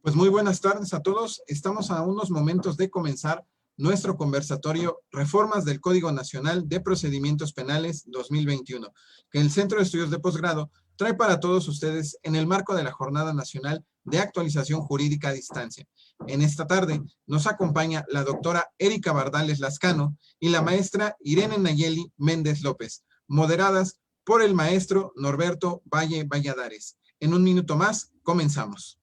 Pues muy buenas tardes a todos. Estamos a unos momentos de comenzar nuestro conversatorio Reformas del Código Nacional de Procedimientos Penales 2021, que el Centro de Estudios de Posgrado trae para todos ustedes en el marco de la Jornada Nacional de Actualización Jurídica a Distancia. En esta tarde nos acompaña la doctora Erika Bardales Lascano y la maestra Irene Nayeli Méndez López, moderadas por el maestro Norberto Valle Valladares. En un minuto más, comenzamos.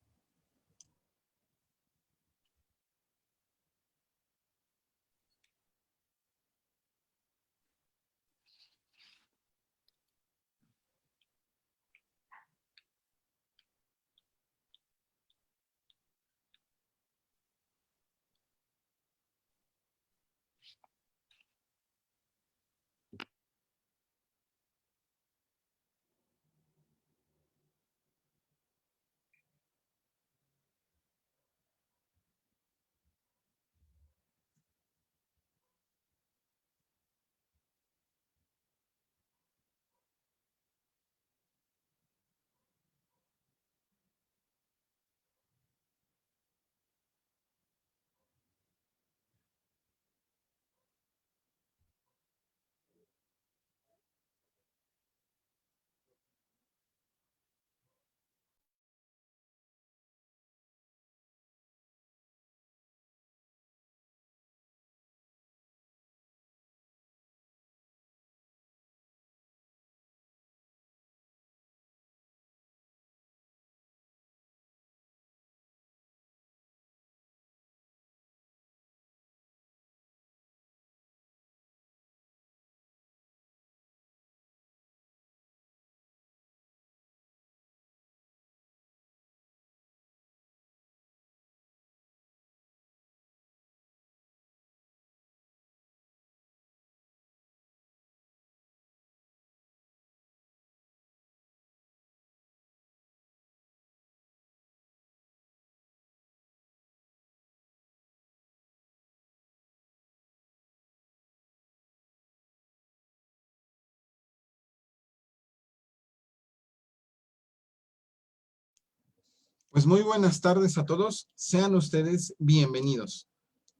Pues muy buenas tardes a todos. Sean ustedes bienvenidos.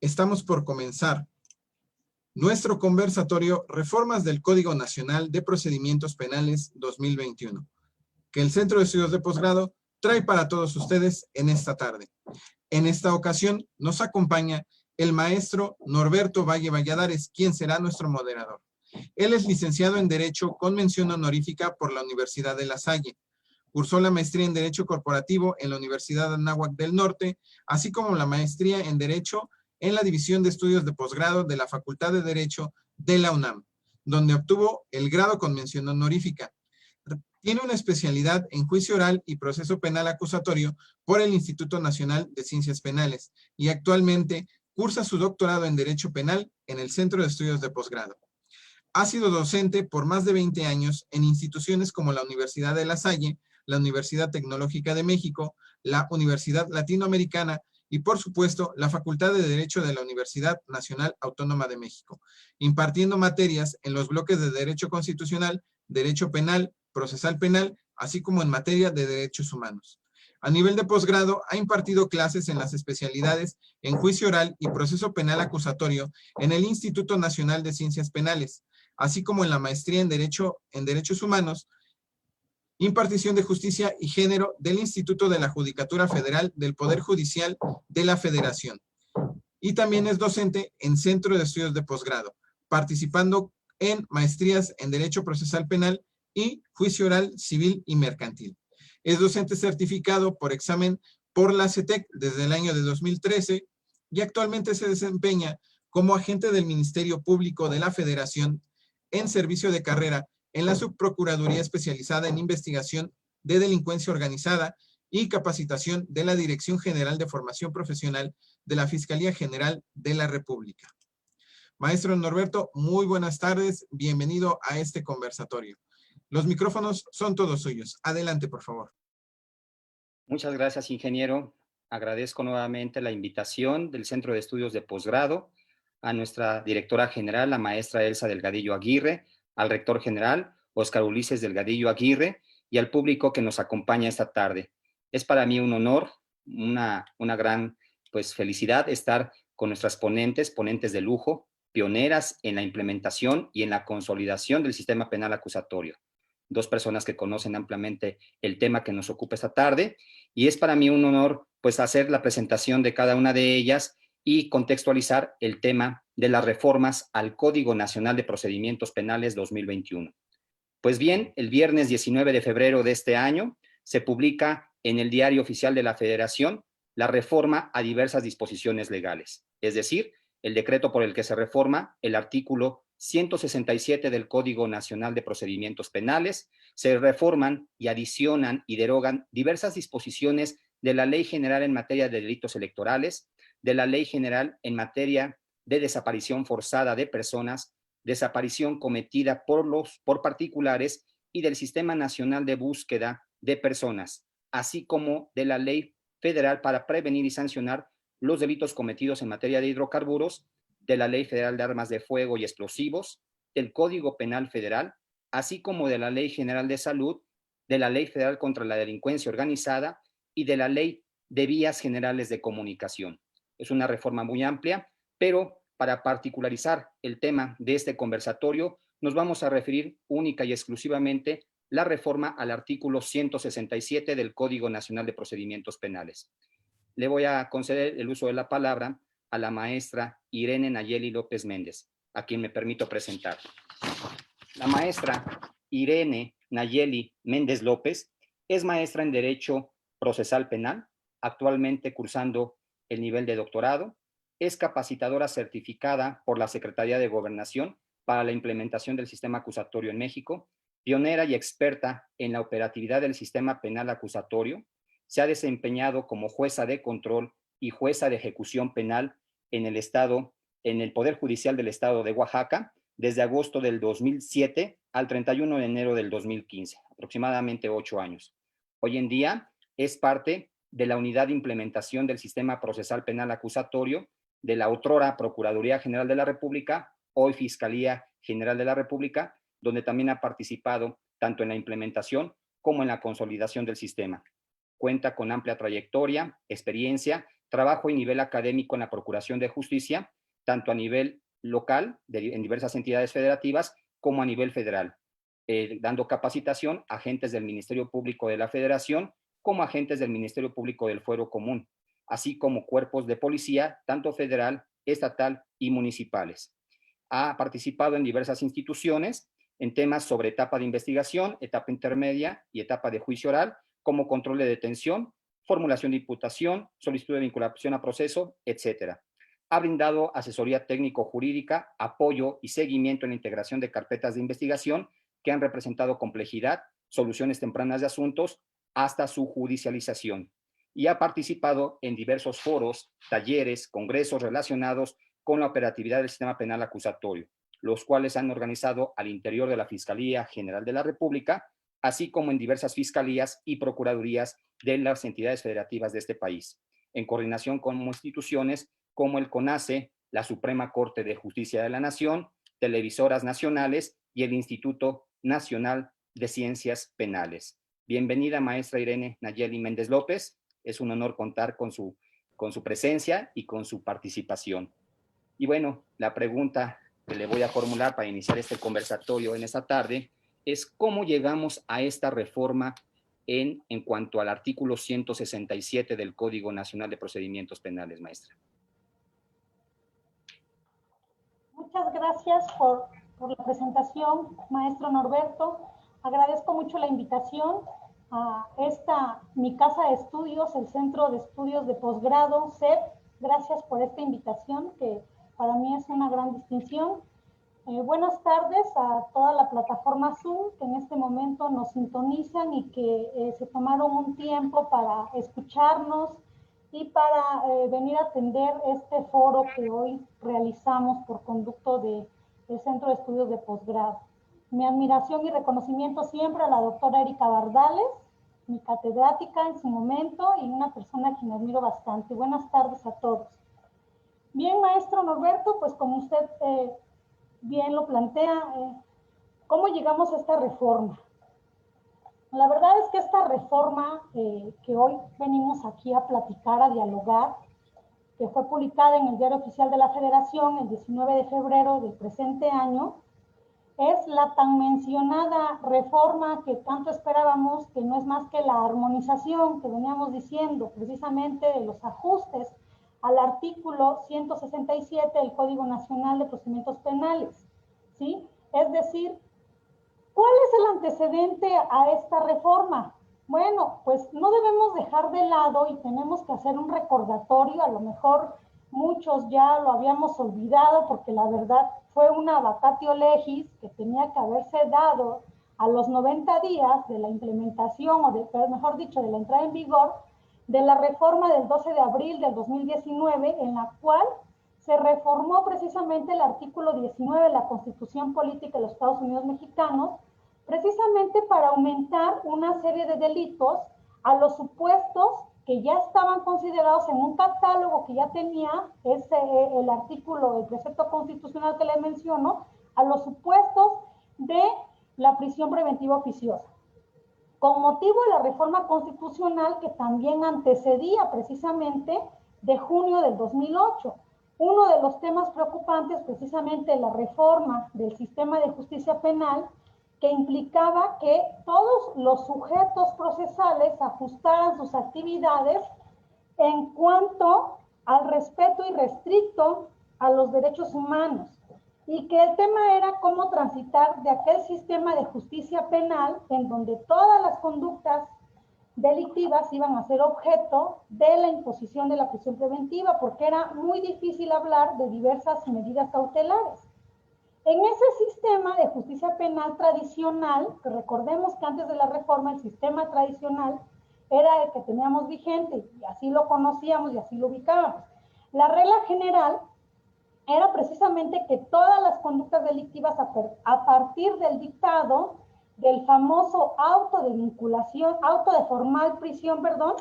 Estamos por comenzar nuestro conversatorio Reformas del Código Nacional de Procedimientos Penales 2021, que el Centro de Estudios de Posgrado trae para todos ustedes en esta tarde. En esta ocasión nos acompaña el maestro Norberto Valle Valladares, quien será nuestro moderador. Él es licenciado en Derecho con mención honorífica por la Universidad de La Salle. Cursó la maestría en Derecho Corporativo en la Universidad Anáhuac del Norte, así como la maestría en Derecho en la División de Estudios de Posgrado de la Facultad de Derecho de la UNAM, donde obtuvo el grado con mención honorífica. Tiene una especialidad en Juicio Oral y Proceso Penal Acusatorio por el Instituto Nacional de Ciencias Penales y actualmente cursa su doctorado en Derecho Penal en el Centro de Estudios de Posgrado. Ha sido docente por más de 20 años en instituciones como la Universidad de La Salle, la Universidad Tecnológica de México, la Universidad Latinoamericana y, por supuesto, la Facultad de Derecho de la Universidad Nacional Autónoma de México, impartiendo materias en los bloques de Derecho Constitucional, Derecho Penal, Procesal Penal, así como en materia de Derechos Humanos. A nivel de posgrado, ha impartido clases en las especialidades en Juicio Oral y Proceso Penal Acusatorio en el Instituto Nacional de Ciencias Penales, así como en la maestría en Derechos Humanos, impartición de justicia y género del Instituto de la Judicatura Federal del Poder Judicial de la Federación. Y también es docente en Centro de Estudios de Posgrado, participando en maestrías en Derecho Procesal Penal y Juicio Oral Civil y Mercantil. Es docente certificado por examen por la CETEC desde el año de 2013 y actualmente se desempeña como agente del Ministerio Público de la Federación en servicio de carrera en la Subprocuraduría Especializada en Investigación de Delincuencia Organizada y Capacitación de la Dirección General de Formación Profesional de la Fiscalía General de la República. Maestro Norberto, muy buenas tardes. Bienvenido a este conversatorio. Los micrófonos son todos suyos. Adelante, por favor. Muchas gracias, ingeniero. Agradezco nuevamente la invitación del Centro de Estudios de Posgrado, a nuestra directora general, la maestra Elsa Delgadillo Aguirre, al rector general, Óscar Ulises Delgadillo Aguirre, y al público que nos acompaña esta tarde. Es para mí un honor una gran pues, felicidad estar con nuestras ponentes de lujo, pioneras en la implementación y en la consolidación del sistema penal acusatorio. Dos personas que conocen ampliamente el tema que nos ocupa esta tarde, y es para mí un honor pues hacer la presentación de cada una de ellas y contextualizar el tema de las reformas al Código Nacional de Procedimientos Penales 2021. Pues bien, el viernes 19 de febrero de este año se publica en el Diario Oficial de la Federación la reforma a diversas disposiciones legales, es decir, el decreto por el que se reforma el artículo 167 del Código Nacional de Procedimientos Penales, se reforman y adicionan y derogan diversas disposiciones de la Ley General en materia de delitos electorales, de la Ley General en materia de desaparición forzada de personas, desaparición cometida por particulares y del Sistema Nacional de Búsqueda de Personas, así como de la Ley Federal para prevenir y sancionar los delitos cometidos en materia de hidrocarburos, de la Ley Federal de Armas de Fuego y Explosivos, del Código Penal Federal, así como de la Ley General de Salud, de la Ley Federal contra la Delincuencia Organizada y de la Ley de Vías Generales de Comunicación. Es una reforma muy amplia, pero para particularizar el tema de este conversatorio, nos vamos a referir única y exclusivamente la reforma al artículo 167 del Código Nacional de Procedimientos Penales. Le voy a conceder el uso de la palabra a la maestra Irene Nayeli López Méndez, a quien me permito presentar. La maestra Irene Nayeli Méndez López es maestra en Derecho Procesal Penal, actualmente cursando el nivel de doctorado. Es capacitadora certificada por la Secretaría de Gobernación para la implementación del sistema acusatorio en México, pionera y experta en la operatividad del sistema penal acusatorio. Se ha desempeñado como jueza de control y jueza de ejecución penal en el Poder Judicial del Estado de Oaxaca, desde agosto del 2007 al 31 de enero del 2015, aproximadamente 8 años. Hoy en día es parte de la Unidad de Implementación del Sistema Procesal Penal Acusatorio de la otrora Procuraduría General de la República, hoy Fiscalía General de la República, donde también ha participado tanto en la implementación como en la consolidación del sistema. Cuenta con amplia trayectoria, experiencia, trabajo y nivel académico en la Procuración de Justicia, tanto a nivel local, en diversas entidades federativas, como a nivel federal, dando capacitación a agentes del Ministerio Público de la Federación, como agentes del Ministerio Público del Fuero Común, así como cuerpos de policía, tanto federal, estatal y municipales. Ha participado en diversas instituciones en temas sobre etapa de investigación, etapa intermedia y etapa de juicio oral, como control de detención, formulación de imputación, solicitud de vinculación a proceso, etcétera. Ha brindado asesoría técnico-jurídica, apoyo y seguimiento en la integración de carpetas de investigación que han representado complejidad, soluciones tempranas de asuntos, hasta su judicialización. Y ha participado en diversos foros, talleres, congresos relacionados con la operatividad del sistema penal acusatorio, los cuales han organizado al interior de la Fiscalía General de la República, así como en diversas fiscalías y procuradurías de las entidades federativas de este país, en coordinación con instituciones como el CONACE, la Suprema Corte de Justicia de la Nación, televisoras nacionales y el Instituto Nacional de Ciencias Penales. Bienvenida, maestra Irene Nayeli Méndez López. Es un honor contar con su presencia y con su participación. Y bueno, la pregunta que le voy a formular para iniciar este conversatorio en esta tarde es cómo llegamos a esta reforma en cuanto al artículo 167 del Código Nacional de Procedimientos Penales, maestra. Muchas gracias por la presentación, maestro Norberto. Agradezco mucho la invitación a mi casa de estudios, el Centro de Estudios de Posgrado, CEP. Gracias por esta invitación, que para mí es una gran distinción. Buenas tardes a toda la plataforma Zoom, que en este momento nos sintonizan y que se tomaron un tiempo para escucharnos y para venir a atender este foro que hoy realizamos por conducto del Centro de Estudios de Posgrado. Mi admiración y reconocimiento siempre a la doctora Erika Bardales, mi catedrática en su momento y una persona a quien admiro bastante. Buenas tardes a todos. Bien, maestro Norberto, pues como usted bien lo plantea, ¿cómo llegamos a esta reforma? La verdad es que esta reforma que hoy venimos aquí a platicar, a dialogar, que fue publicada en el Diario Oficial de la Federación el 19 de febrero del presente año, es la tan mencionada reforma que tanto esperábamos, que no es más que la armonización que veníamos diciendo, precisamente de los ajustes al artículo 167 del Código Nacional de Procedimientos Penales, ¿sí? Es decir, ¿cuál es el antecedente a esta reforma? Bueno, pues no debemos dejar de lado y tenemos que hacer un recordatorio, a lo mejor muchos ya lo habíamos olvidado porque la verdad fue una vacatio legis que tenía que haberse dado a los 90 días de la implementación, o mejor dicho, de la entrada en vigor de la reforma del 12 de abril del 2019, en la cual se reformó precisamente el artículo 19 de la Constitución Política de los Estados Unidos Mexicanos, precisamente para aumentar una serie de delitos a los supuestos que ya estaban considerados en un catálogo que ya tenía el artículo, el precepto constitucional que le menciono, a los supuestos de la prisión preventiva oficiosa. Con motivo de la reforma constitucional que también antecedía precisamente de junio del 2008. Uno de los temas preocupantes, precisamente la reforma del sistema de justicia penal, que implicaba que todos los sujetos procesales ajustaran sus actividades en cuanto al respeto irrestricto a los derechos humanos, y que el tema era cómo transitar de aquel sistema de justicia penal en donde todas las conductas delictivas iban a ser objeto de la imposición de la prisión preventiva, porque era muy difícil hablar de diversas medidas cautelares. En ese sistema de justicia penal tradicional, que recordemos que antes de la reforma el sistema tradicional era el que teníamos vigente y así lo conocíamos y así lo ubicábamos. La regla general era precisamente que todas las conductas delictivas a partir del dictado del famoso auto de vinculación, auto de formal prisión, perdón,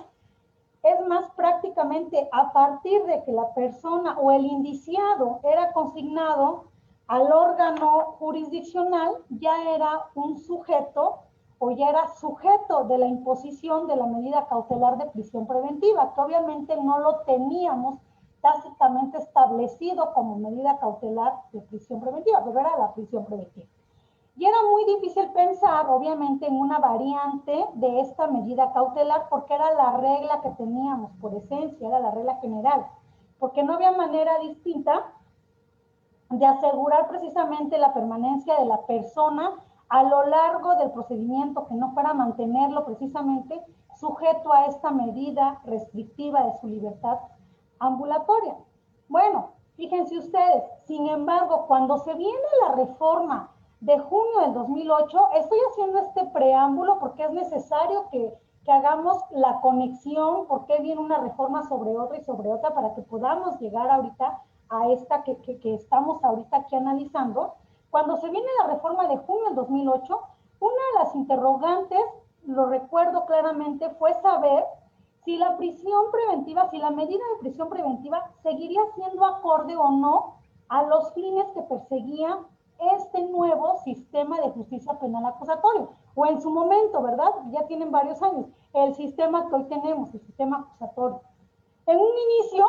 es más, prácticamente a partir de que la persona o el indiciado era consignado al órgano jurisdiccional, ya era un sujeto o ya era sujeto de la imposición de la medida cautelar de prisión preventiva, que obviamente no lo teníamos tácitamente establecido como medida cautelar de prisión preventiva, pero era la prisión preventiva. Y era muy difícil pensar, obviamente, en una variante de esta medida cautelar, porque era la regla que teníamos por esencia, era la regla general, porque no había manera distinta de asegurar precisamente la permanencia de la persona a lo largo del procedimiento, que no fuera a mantenerlo precisamente sujeto a esta medida restrictiva de su libertad ambulatoria. Bueno, fíjense ustedes, sin embargo, cuando se viene la reforma de junio del 2008, estoy haciendo este preámbulo porque es necesario que hagamos la conexión, porque viene una reforma sobre otra y sobre otra, para que podamos llegar ahorita a esta que estamos ahorita aquí analizando. Cuando se viene la reforma de junio del 2008, una de las interrogantes, lo recuerdo claramente, fue saber si la prisión preventiva, si la medida de prisión preventiva seguiría siendo acorde o no a los fines que perseguía este nuevo sistema de justicia penal acusatorio, o en su momento, ¿verdad? Ya tienen varios años, el sistema que hoy tenemos, el sistema acusatorio. En un inicio,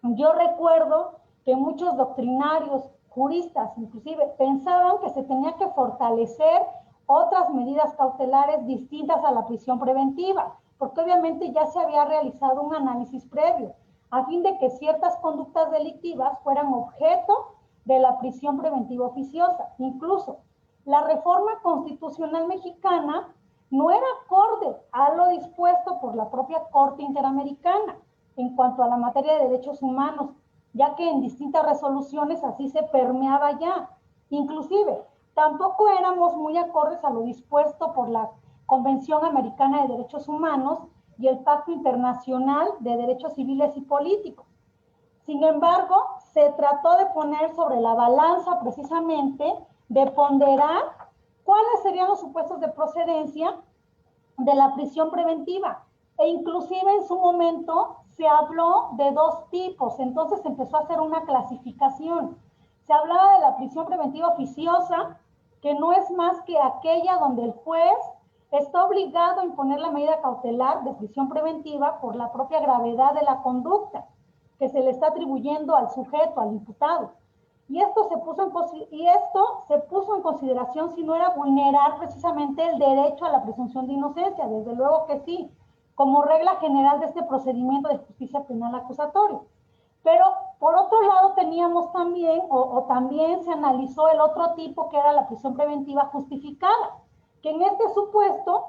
yo recuerdo que muchos doctrinarios, juristas inclusive, pensaban que se tenía que fortalecer otras medidas cautelares distintas a la prisión preventiva, porque obviamente ya se había realizado un análisis previo, a fin de que ciertas conductas delictivas fueran objeto de la prisión preventiva oficiosa. Incluso la reforma constitucional mexicana no era acorde a lo dispuesto por la propia Corte Interamericana en cuanto a la materia de derechos humanos, ya que en distintas resoluciones así se permeaba ya. Inclusive, tampoco éramos muy acordes a lo dispuesto por la Convención Americana de Derechos Humanos y el Pacto Internacional de Derechos Civiles y Políticos. Sin embargo, se trató de poner sobre la balanza precisamente de ponderar cuáles serían los supuestos de procedencia de la prisión preventiva. E inclusive en su momento se habló de dos tipos, entonces se empezó a hacer una clasificación. Se hablaba de la prisión preventiva oficiosa, que no es más que aquella donde el juez está obligado a imponer la medida cautelar de prisión preventiva por la propia gravedad de la conducta que se le está atribuyendo al sujeto, al imputado. Y esto se puso en consideración si no era vulnerar precisamente el derecho a la presunción de inocencia. Desde luego que sí, como regla general de este procedimiento de justicia penal acusatorio. Pero por otro lado teníamos también, también se analizó el otro tipo, que era la prisión preventiva justificada, que en este supuesto,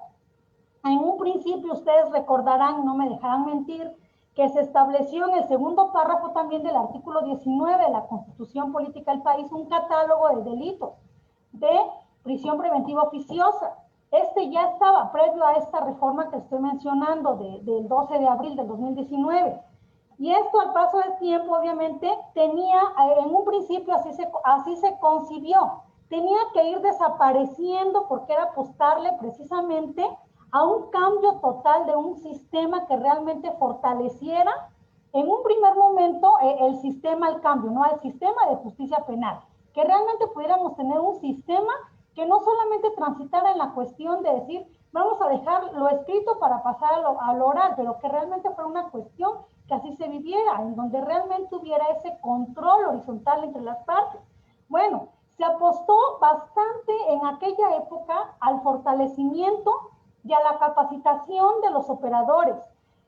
en un principio ustedes recordarán, no me dejarán mentir, que se estableció en el segundo párrafo también del artículo 19 de la Constitución Política del país un catálogo de delitos de prisión preventiva oficiosa. Este ya estaba previo a esta reforma que estoy mencionando del 12 de abril del 2019. Y esto al paso del tiempo, obviamente, tenía, en un principio así se concibió, tenía que ir desapareciendo porque era apostarle precisamente a un cambio total de un sistema que realmente fortaleciera en un primer momento el sistema al cambio, ¿no? Al sistema de justicia penal, que realmente pudiéramos tener un sistema que no solamente transitara en la cuestión de decir, vamos a dejar lo escrito para pasar a lo oral, pero que realmente fuera una cuestión que así se viviera, en donde realmente hubiera ese control horizontal entre las partes. Bueno, se apostó bastante en aquella época al fortalecimiento y a la capacitación de los operadores.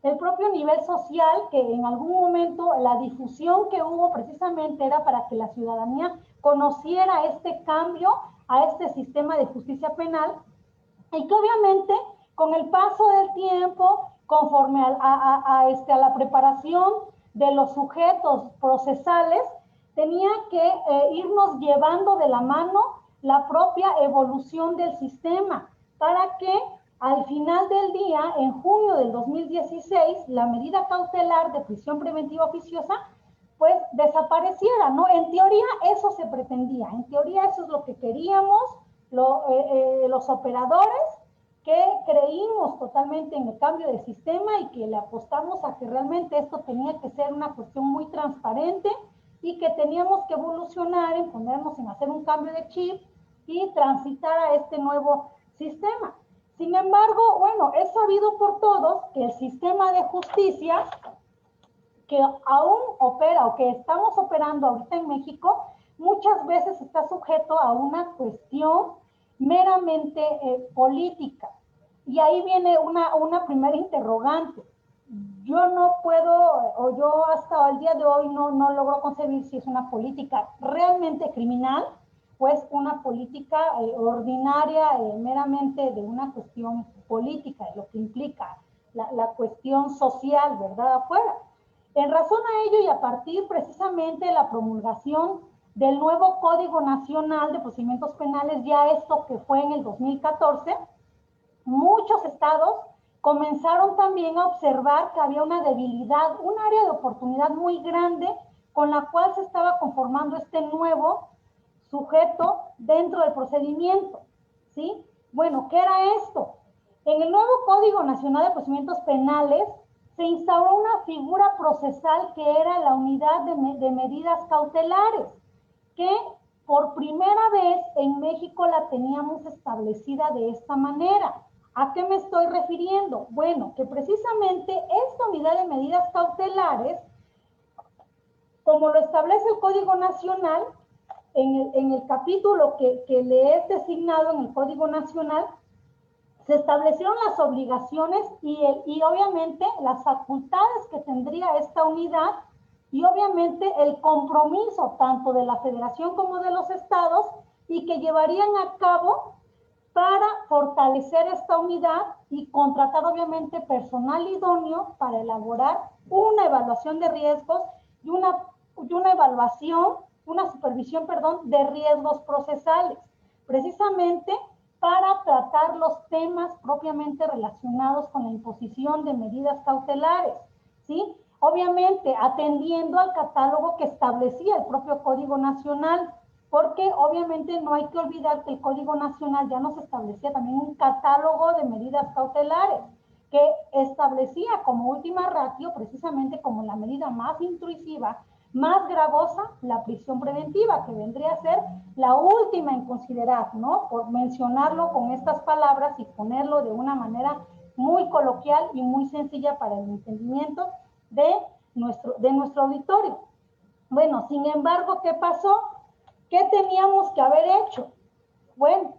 El propio nivel social, que en algún momento la difusión que hubo precisamente era para que la ciudadanía conociera este cambio a este sistema de justicia penal, y que obviamente con el paso del tiempo, conforme a la preparación de los sujetos procesales, tenía que irnos llevando de la mano la propia evolución del sistema para que al final del día, en junio del 2016, la medida cautelar de prisión preventiva oficiosa pues desapareciera, ¿no? En teoría eso se pretendía, en teoría eso es lo que queríamos los operadores, que creímos totalmente en el cambio de sistema y que le apostamos a que realmente esto tenía que ser una cuestión muy transparente y que teníamos que evolucionar en ponernos en hacer un cambio de chip y transitar a este nuevo sistema. Sin embargo, bueno, es sabido por todos que el sistema de justicia que aún opera o que estamos operando ahorita en México, muchas veces está sujeto a una cuestión meramente política. Y ahí viene una primera interrogante. Yo no puedo, o yo hasta el día de hoy no logro concebir si es una política realmente criminal o es una política ordinaria, meramente de una cuestión política, de lo que implica la cuestión social, ¿verdad? Afuera. En razón a ello y a partir precisamente de la promulgación del nuevo Código Nacional de Procedimientos Penales, ya esto que fue en el 2014, muchos estados comenzaron también a observar que había una debilidad, un área de oportunidad muy grande con la cual se estaba conformando este nuevo sujeto dentro del procedimiento, ¿sí? Bueno, ¿qué era esto? En el nuevo Código Nacional de Procedimientos Penales se instauró una figura procesal que era la unidad de medidas cautelares, que por primera vez en México la teníamos establecida de esta manera. ¿A qué me estoy refiriendo? Bueno, que precisamente esta unidad de medidas cautelares, como lo establece el Código Nacional, en el capítulo que le es designado en el Código Nacional, se establecieron las obligaciones y obviamente las facultades que tendría esta unidad y obviamente el compromiso tanto de la Federación como de los estados y que llevarían a cabo para fortalecer esta unidad y contratar obviamente personal idóneo para elaborar una evaluación de riesgos y una evaluación, una supervisión, perdón, de riesgos procesales, precisamente para tratar los temas propiamente relacionados con la imposición de medidas cautelares, ¿sí? Obviamente atendiendo al catálogo que establecía el propio Código Nacional, porque obviamente no hay que olvidar que el Código Nacional ya nos establecía también un catálogo de medidas cautelares que establecía como última ratio, precisamente como la medida más intrusiva, más gravosa la prisión preventiva, que vendría a ser la última en considerar, ¿no? Por mencionarlo con estas palabras y ponerlo de una manera muy coloquial y muy sencilla para el entendimiento de nuestro auditorio. Bueno, sin embargo, ¿qué pasó? ¿Qué teníamos que haber hecho? Bueno,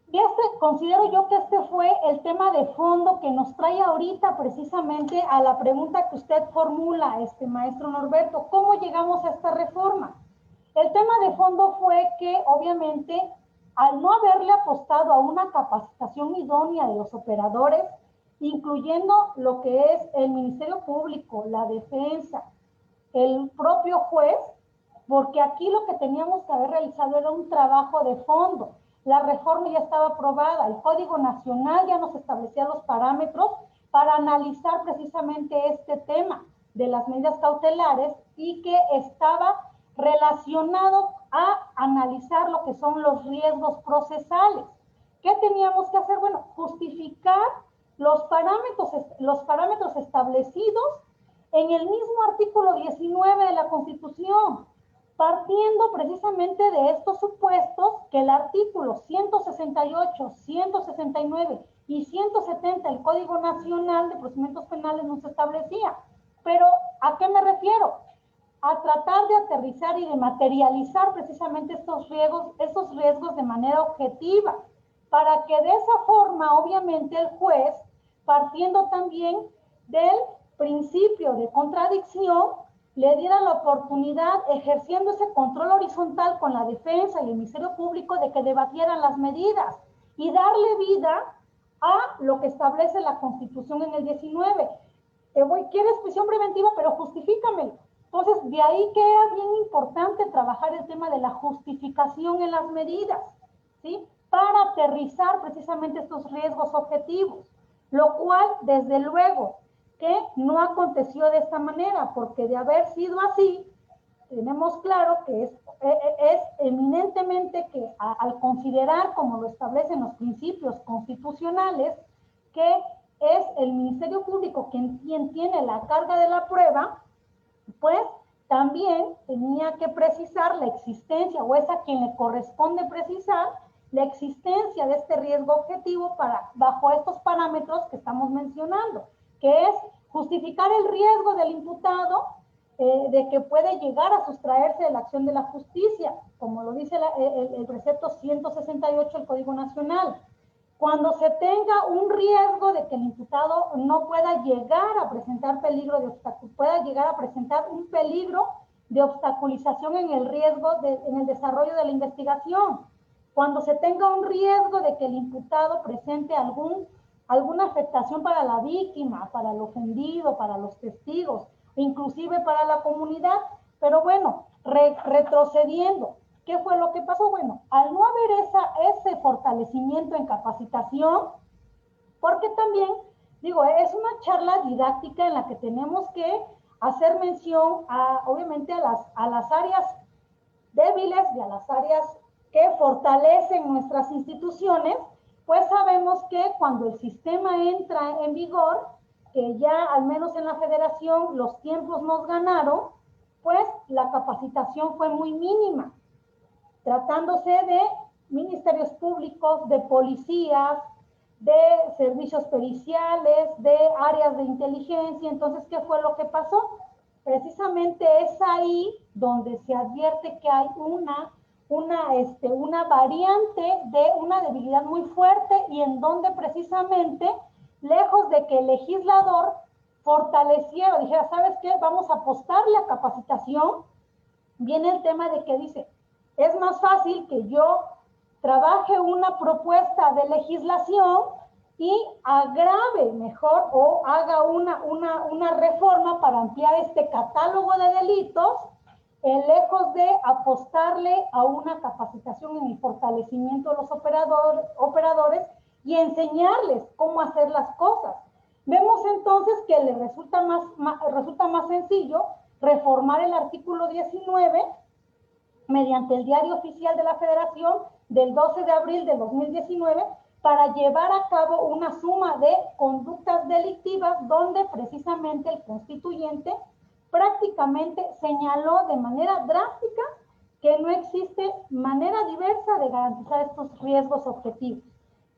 y considero yo que este fue el tema de fondo que nos trae ahorita precisamente a la pregunta que usted formula, maestro Norberto, ¿cómo llegamos a esta reforma? El tema de fondo fue que obviamente al no haberle apostado a una capacitación idónea de los operadores, incluyendo lo que es el Ministerio Público, la defensa, el propio juez, porque aquí lo que teníamos que haber realizado era un trabajo de fondo. La reforma ya estaba aprobada, el Código Nacional ya nos establecía los parámetros para analizar precisamente este tema de las medidas cautelares y que estaba relacionado a analizar lo que son los riesgos procesales. ¿Qué teníamos que hacer? Bueno, justificar los parámetros establecidos en el mismo artículo 19 de la Constitución, partiendo precisamente de estos supuestos que el artículo 168, 169 y 170 del Código Nacional de Procedimientos Penales nos establecía. Pero, ¿a qué me refiero? A tratar de aterrizar y de materializar precisamente estos riesgos de manera objetiva, para que de esa forma, obviamente, el juez, partiendo también del principio de contradicción, le diera la oportunidad, ejerciendo ese control horizontal con la defensa y el Ministerio Público, de que debatieran las medidas y darle vida a lo que establece la Constitución en el 19. Quieres prisión preventiva, pero justifícamelo. Entonces, de ahí que era bien importante trabajar el tema de la justificación en las medidas, ¿sí? Para aterrizar precisamente estos riesgos objetivos, lo cual, desde luego, que no aconteció de esta manera, porque de haber sido así, tenemos claro que es eminentemente que al considerar, como lo establecen los principios constitucionales, que es el Ministerio Público quien tiene la carga de la prueba, pues también tenía que precisar la existencia, o es a quien le corresponde precisar la existencia de este riesgo objetivo bajo estos parámetros que estamos mencionando, que es justificar el riesgo del imputado de que puede llegar a sustraerse de la acción de la justicia, como lo dice el precepto 168 del Código Nacional. Cuando se tenga un riesgo de que el imputado no pueda llegar a presentar un peligro de obstaculización en el desarrollo de la investigación. Cuando se tenga un riesgo de que el imputado presente alguna afectación para la víctima, para el ofendido, para los testigos, inclusive para la comunidad. Pero bueno, retrocediendo, ¿qué fue lo que pasó? Bueno, al no haber ese fortalecimiento en capacitación, porque también, es una charla didáctica en la que tenemos que hacer mención obviamente a las áreas débiles y a las áreas que fortalecen nuestras instituciones, pues sabemos que cuando el sistema entra en vigor, que ya al menos en la federación los tiempos nos ganaron, pues la capacitación fue muy mínima, tratándose de ministerios públicos, de policías, de servicios periciales, de áreas de inteligencia. Entonces, ¿qué fue lo que pasó? Precisamente es ahí donde se advierte que hay una variante de una debilidad muy fuerte, y en donde precisamente, lejos de que el legislador fortaleciera, dijera, ¿sabes qué? Vamos a apostarle a capacitación, viene el tema de que dice, es más fácil que yo trabaje una propuesta de legislación y agrave mejor o haga una reforma para ampliar este catálogo de delitos, lejos de apostarle a una capacitación en el fortalecimiento de los operadores y enseñarles cómo hacer las cosas. Vemos entonces que le resulta más sencillo reformar el artículo 19 mediante el Diario Oficial de la Federación del 12 de abril de 2019 para llevar a cabo una suma de conductas delictivas donde precisamente el constituyente prácticamente señaló de manera drástica que no existe manera diversa de garantizar estos riesgos objetivos,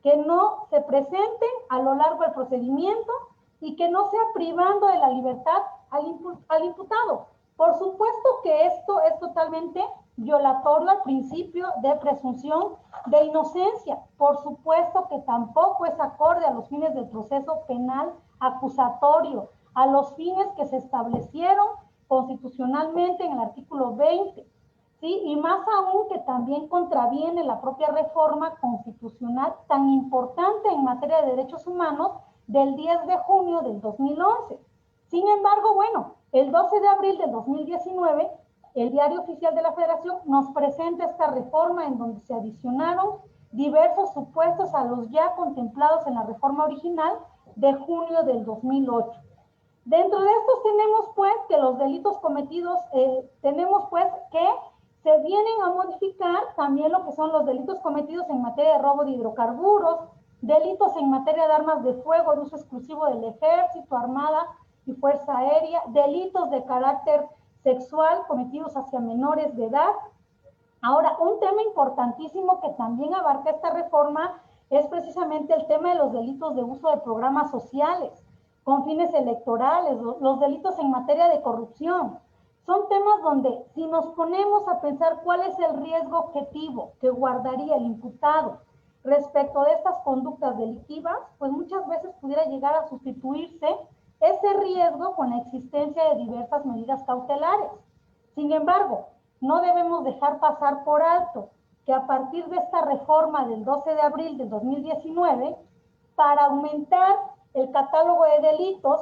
que no se presenten a lo largo del procedimiento y que no sea privando de la libertad al imputado. Por supuesto que esto es totalmente violatorio al principio de presunción de inocencia. Por supuesto que tampoco es acorde a los fines del proceso penal acusatorio, a los fines que se establecieron constitucionalmente en el artículo 20. ¿Sí? Y más aún que también contraviene la propia reforma constitucional tan importante en materia de derechos humanos del 10 de junio del 2011. Sin embargo, bueno, el 12 de abril del 2019, el Diario Oficial de la Federación nos presenta esta reforma en donde se adicionaron diversos supuestos a los ya contemplados en la reforma original de junio del 2008. Dentro de estos tenemos pues que los delitos cometidos, tenemos pues que se vienen a modificar también lo que son los delitos cometidos en materia de robo de hidrocarburos, delitos en materia de armas de fuego de uso exclusivo del Ejército, Armada y Fuerza Aérea, delitos de carácter sexual cometidos hacia menores de edad. Ahora, un tema importantísimo que también abarca esta reforma es precisamente el tema de los delitos de uso de programas sociales con fines electorales, los delitos en materia de corrupción. Son temas donde si nos ponemos a pensar cuál es el riesgo objetivo que guardaría el imputado respecto de estas conductas delictivas, pues muchas veces pudiera llegar a sustituirse ese riesgo con la existencia de diversas medidas cautelares. Sin embargo, no debemos dejar pasar por alto que a partir de esta reforma del 12 de abril del 2019, para aumentar el catálogo de delitos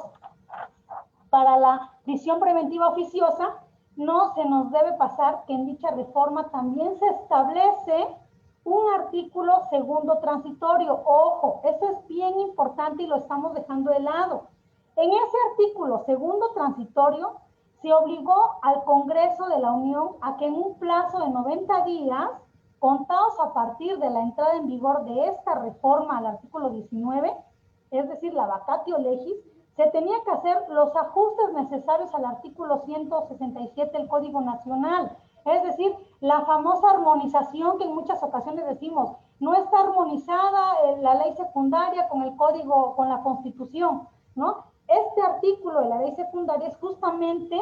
para la prisión preventiva oficiosa, no se nos debe pasar que en dicha reforma también se establece un artículo segundo transitorio. Ojo, eso es bien importante y lo estamos dejando de lado. En ese artículo segundo transitorio se obligó al Congreso de la Unión a que en un plazo de 90 días, contados a partir de la entrada en vigor de esta reforma al artículo 19, es decir, la vacatio legis, se tenía que hacer los ajustes necesarios al artículo 167 del Código Nacional. Es decir, la famosa armonización que en muchas ocasiones decimos, no está armonizada la ley secundaria con el Código, con la Constitución, ¿no? Este artículo de la ley secundaria es justamente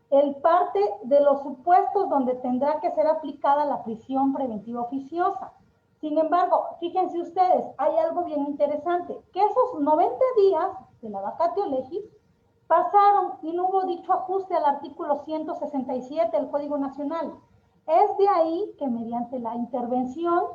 el parte de los supuestos donde tendrá que ser aplicada la prisión preventiva oficiosa. Sin embargo, fíjense ustedes, hay algo bien interesante, que esos 90 días de la vacatio legis pasaron y no hubo dicho ajuste al artículo 167 del Código Nacional. Es de ahí que mediante la intervención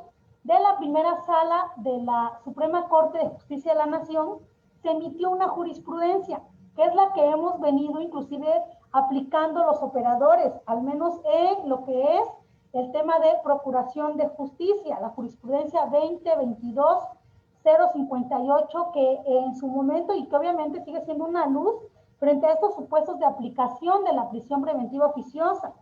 de la primera sala de la Suprema Corte de Justicia de la Nación se emitió una jurisprudencia, que es la que hemos venido inclusive aplicando los operadores, al menos en lo que es el tema de procuración de justicia, la jurisprudencia 2022-058, que en su momento, y que obviamente sigue siendo una luz frente a estos supuestos de aplicación de la prisión preventiva oficiosa.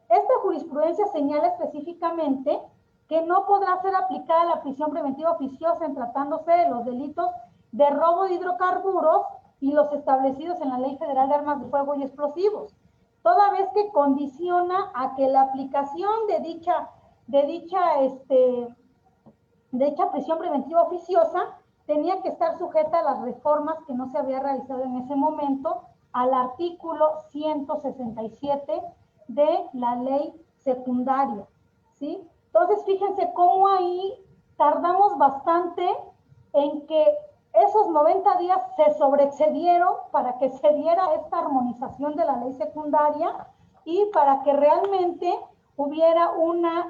Esta jurisprudencia señala específicamente que no podrá ser aplicada la prisión preventiva oficiosa en tratándose de los delitos de robo de hidrocarburos y los establecidos en la Ley Federal de Armas de Fuego y Explosivos, toda vez que condiciona a que la aplicación de dicha prisión preventiva oficiosa tenía que estar sujeta a las reformas que no se había realizado en ese momento al artículo 167 de la ley secundaria, ¿sí? Entonces, fíjense cómo ahí tardamos bastante en que esos 90 días se sobreexcedieron para que se diera esta armonización de la ley secundaria y para que realmente hubiera una,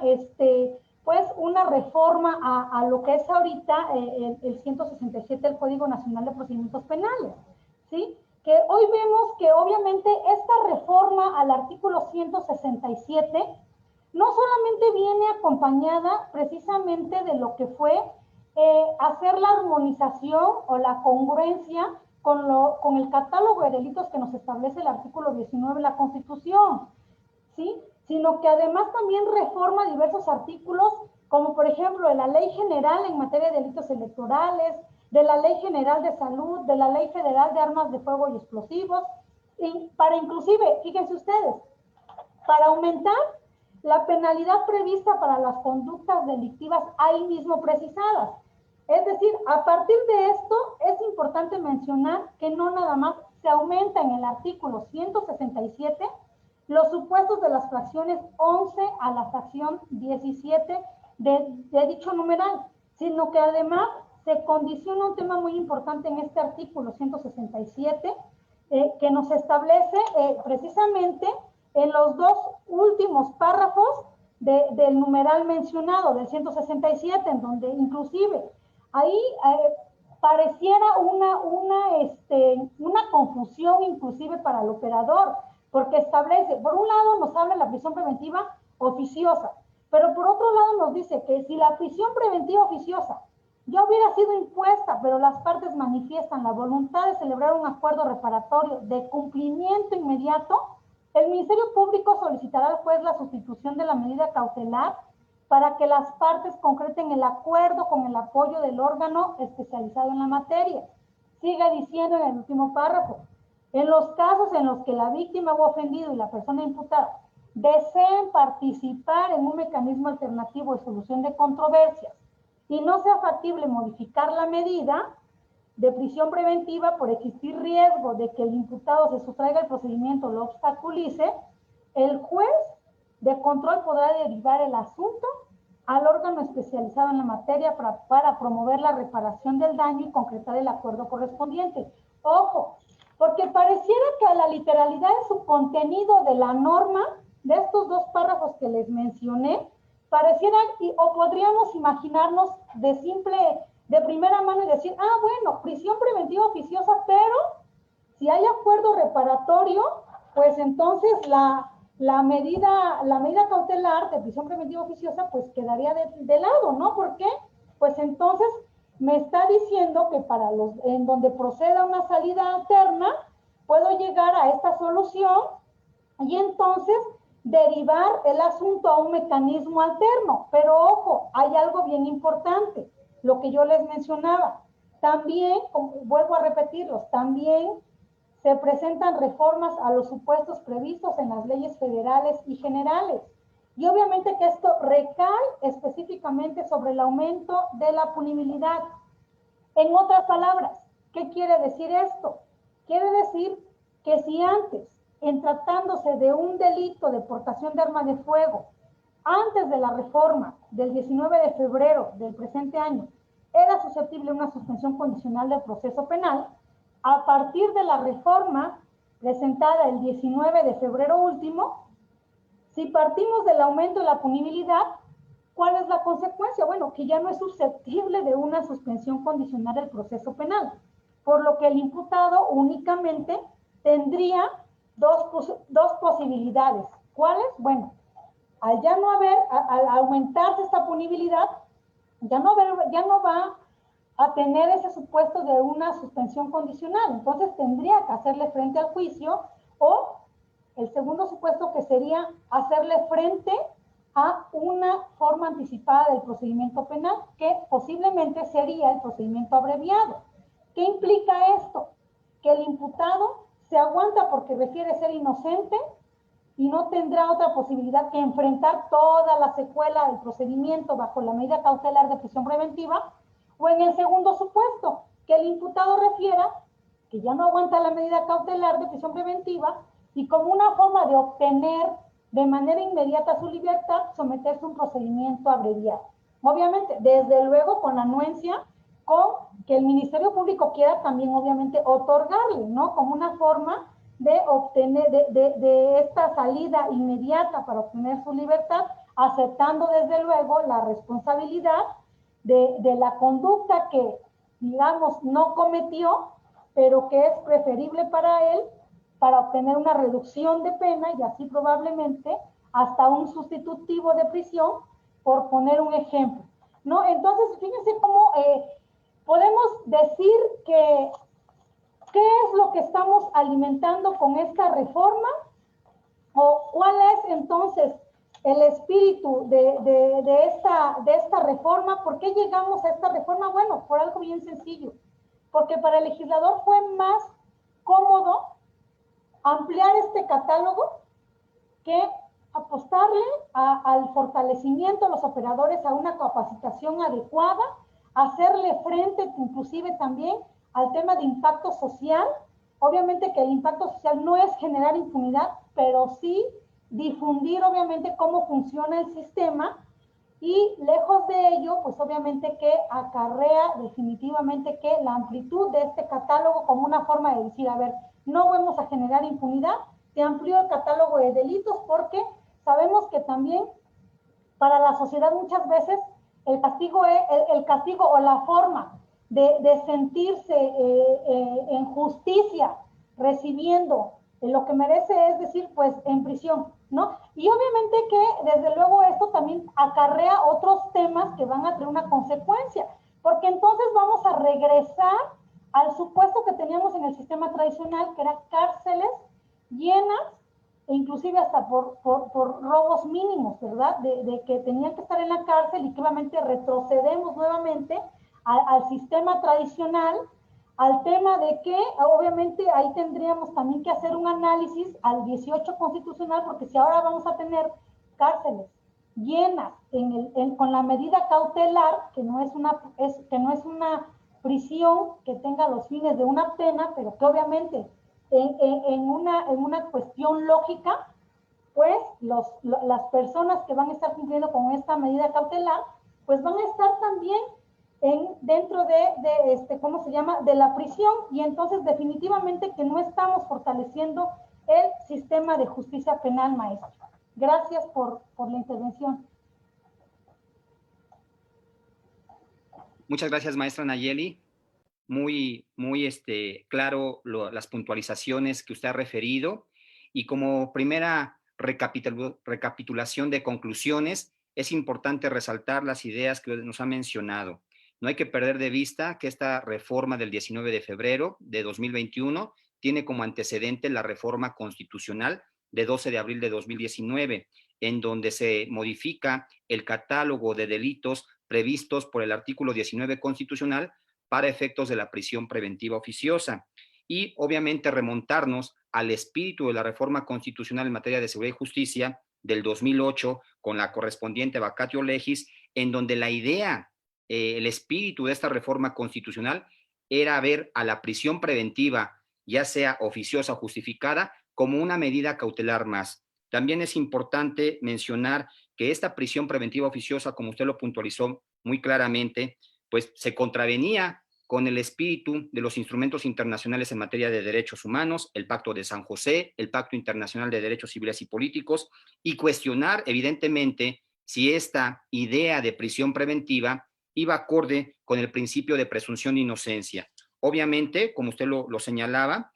una reforma a lo que es ahorita el 167 del Código Nacional de Procedimientos Penales, ¿sí? Que hoy vemos que obviamente esta reforma al artículo 167 no solamente viene acompañada precisamente de lo que fue hacer la armonización o la congruencia con el catálogo de delitos que nos establece el artículo 19 de la Constitución, ¿sí? Sino que además también reforma diversos artículos, como por ejemplo de la Ley General en materia de delitos electorales, de la Ley General de Salud, de la Ley Federal de Armas de Fuego y Explosivos, para inclusive, fíjense ustedes, para aumentar la penalidad prevista para las conductas delictivas ahí mismo precisadas. Es decir, a partir de esto es importante mencionar que no nada más se aumenta en el artículo 167 los supuestos de las fracciones 11 a la fracción 17 de dicho numeral, sino que además se condiciona un tema muy importante en este artículo 167 que nos establece precisamente en los dos últimos párrafos del numeral mencionado, del 167, en donde inclusive ahí pareciera una confusión inclusive para el operador, porque establece, por un lado nos habla de la prisión preventiva oficiosa, pero por otro lado nos dice que si la prisión preventiva oficiosa ya hubiera sido impuesta, pero las partes manifiestan la voluntad de celebrar un acuerdo reparatorio de cumplimiento inmediato, el Ministerio Público solicitará al juez la sustitución de la medida cautelar para que las partes concreten el acuerdo con el apoyo del órgano especializado en la materia. Sigue diciendo en el último párrafo, en los casos en los que la víctima o ofendido y la persona imputada deseen participar en un mecanismo alternativo de solución de controversias y no sea factible modificar la medida de prisión preventiva por existir riesgo de que el imputado se sustraiga el procedimiento o lo obstaculice, el juez de control podrá derivar el asunto al órgano especializado en la materia para promover la reparación del daño y concretar el acuerdo correspondiente. Ojo, porque pareciera que a la literalidad de su contenido de la norma, de estos dos párrafos que les mencioné, pareciera, o podríamos imaginarnos de primera mano y decir, bueno, prisión preventiva oficiosa, pero si hay acuerdo reparatorio, pues entonces la medida cautelar de prisión preventiva oficiosa, pues quedaría de lado, ¿no? ¿Por qué? Pues entonces me está diciendo que en donde proceda una salida alterna, puedo llegar a esta solución y entonces derivar el asunto a un mecanismo alterno. Pero ojo, hay algo bien importante, lo que yo les mencionaba. También, vuelvo a repetirlos, también se presentan reformas a los supuestos previstos en las leyes federales y generales. Y obviamente que esto recae específicamente sobre el aumento de la punibilidad. En otras palabras, ¿qué quiere decir esto? Quiere decir que si antes, en tratándose de un delito de portación de arma de fuego, antes de la reforma del 19 de febrero del presente año, era susceptible una suspensión condicional del proceso penal, a partir de la reforma presentada el 19 de febrero último, si partimos del aumento de la punibilidad, ¿cuál es la consecuencia? Bueno, que ya no es susceptible de una suspensión condicional del proceso penal, por lo que el imputado únicamente tendría dos posibilidades. ¿Cuáles? Bueno, al aumentarse esta punibilidad, ya no va a tener ese supuesto de una suspensión condicional. Entonces tendría que hacerle frente al juicio, o el segundo supuesto, que sería hacerle frente a una forma anticipada del procedimiento penal, que posiblemente sería el procedimiento abreviado. ¿Qué implica esto? Que el imputado se aguanta porque refiere ser inocente y no tendrá otra posibilidad que enfrentar toda la secuela del procedimiento bajo la medida cautelar de prisión preventiva, o en el segundo supuesto, que el imputado refiera que ya no aguanta la medida cautelar de prisión preventiva y como una forma de obtener de manera inmediata su libertad, someterse a un procedimiento abreviado. Obviamente, desde luego con anuencia, con que el Ministerio Público quiera también obviamente otorgarle, ¿no? Como una forma de obtener, de esta salida inmediata para obtener su libertad, aceptando desde luego la responsabilidad de la conducta que, digamos, no cometió, pero que es preferible para él, para obtener una reducción de pena y así probablemente hasta un sustitutivo de prisión, por poner un ejemplo, ¿no? Entonces, fíjense cómo podemos decir que ¿qué es lo que estamos alimentando con esta reforma? ¿O cuál es entonces el espíritu de esta reforma? ¿Por qué llegamos a esta reforma? Bueno, por algo bien sencillo. Porque para el legislador fue más cómodo ampliar este catálogo que apostarle al fortalecimiento de los operadores, a una capacitación adecuada, hacerle frente inclusive también al tema de impacto social. Obviamente que el impacto social no es generar impunidad, pero sí difundir obviamente cómo funciona el sistema, y lejos de ello, pues obviamente que acarrea definitivamente que la amplitud de este catálogo como una forma de decir, a ver, no vamos a generar impunidad, se amplió el catálogo de delitos porque sabemos que también para la sociedad muchas veces el castigo o la forma de sentirse en justicia recibiendo lo que merece es decir, pues en prisión, ¿no? Y obviamente que desde luego esto también acarrea otros temas que van a tener una consecuencia, porque entonces vamos a regresar al supuesto que teníamos en el sistema tradicional, que eran cárceles llenas, e inclusive hasta por robos mínimos, ¿verdad? De que tenían que estar en la cárcel, y que obviamente retrocedemos nuevamente al sistema tradicional, al tema de que obviamente ahí tendríamos también que hacer un análisis al 18 constitucional, porque si ahora vamos a tener cárceles llenas con la medida cautelar, que no es una prisión que tenga los fines de una pena, pero que obviamente en una cuestión lógica, pues las personas que van a estar cumpliendo con esta medida cautelar, pues van a estar también dentro ¿cómo se llama?, de la prisión, y entonces definitivamente que no estamos fortaleciendo el sistema de justicia penal, maestro. Gracias por la intervención. Muchas gracias, maestra Nayeli. Muy claro las puntualizaciones que usted ha referido, y como primera recapitulación de conclusiones, es importante resaltar las ideas que nos ha mencionado. No hay que perder de vista que esta reforma del 19 de febrero de 2021 tiene como antecedente la reforma constitucional de 12 de abril de 2019, en donde se modifica el catálogo de delitos previstos por el artículo 19 constitucional para efectos de la prisión preventiva oficiosa, y obviamente remontarnos al espíritu de la reforma constitucional en materia de seguridad y justicia del 2008 con la correspondiente vacatio legis, en donde la idea, el espíritu de esta reforma constitucional era ver a la prisión preventiva, ya sea oficiosa o justificada, como una medida cautelar más. También es importante mencionar que esta prisión preventiva oficiosa, como usted lo puntualizó muy claramente, pues se contravenía con el espíritu de los instrumentos internacionales en materia de derechos humanos, el Pacto de San José, el Pacto Internacional de Derechos Civiles y Políticos, y cuestionar evidentemente si esta idea de prisión preventiva iba acorde con el principio de presunción de inocencia. Obviamente, como usted lo señalaba,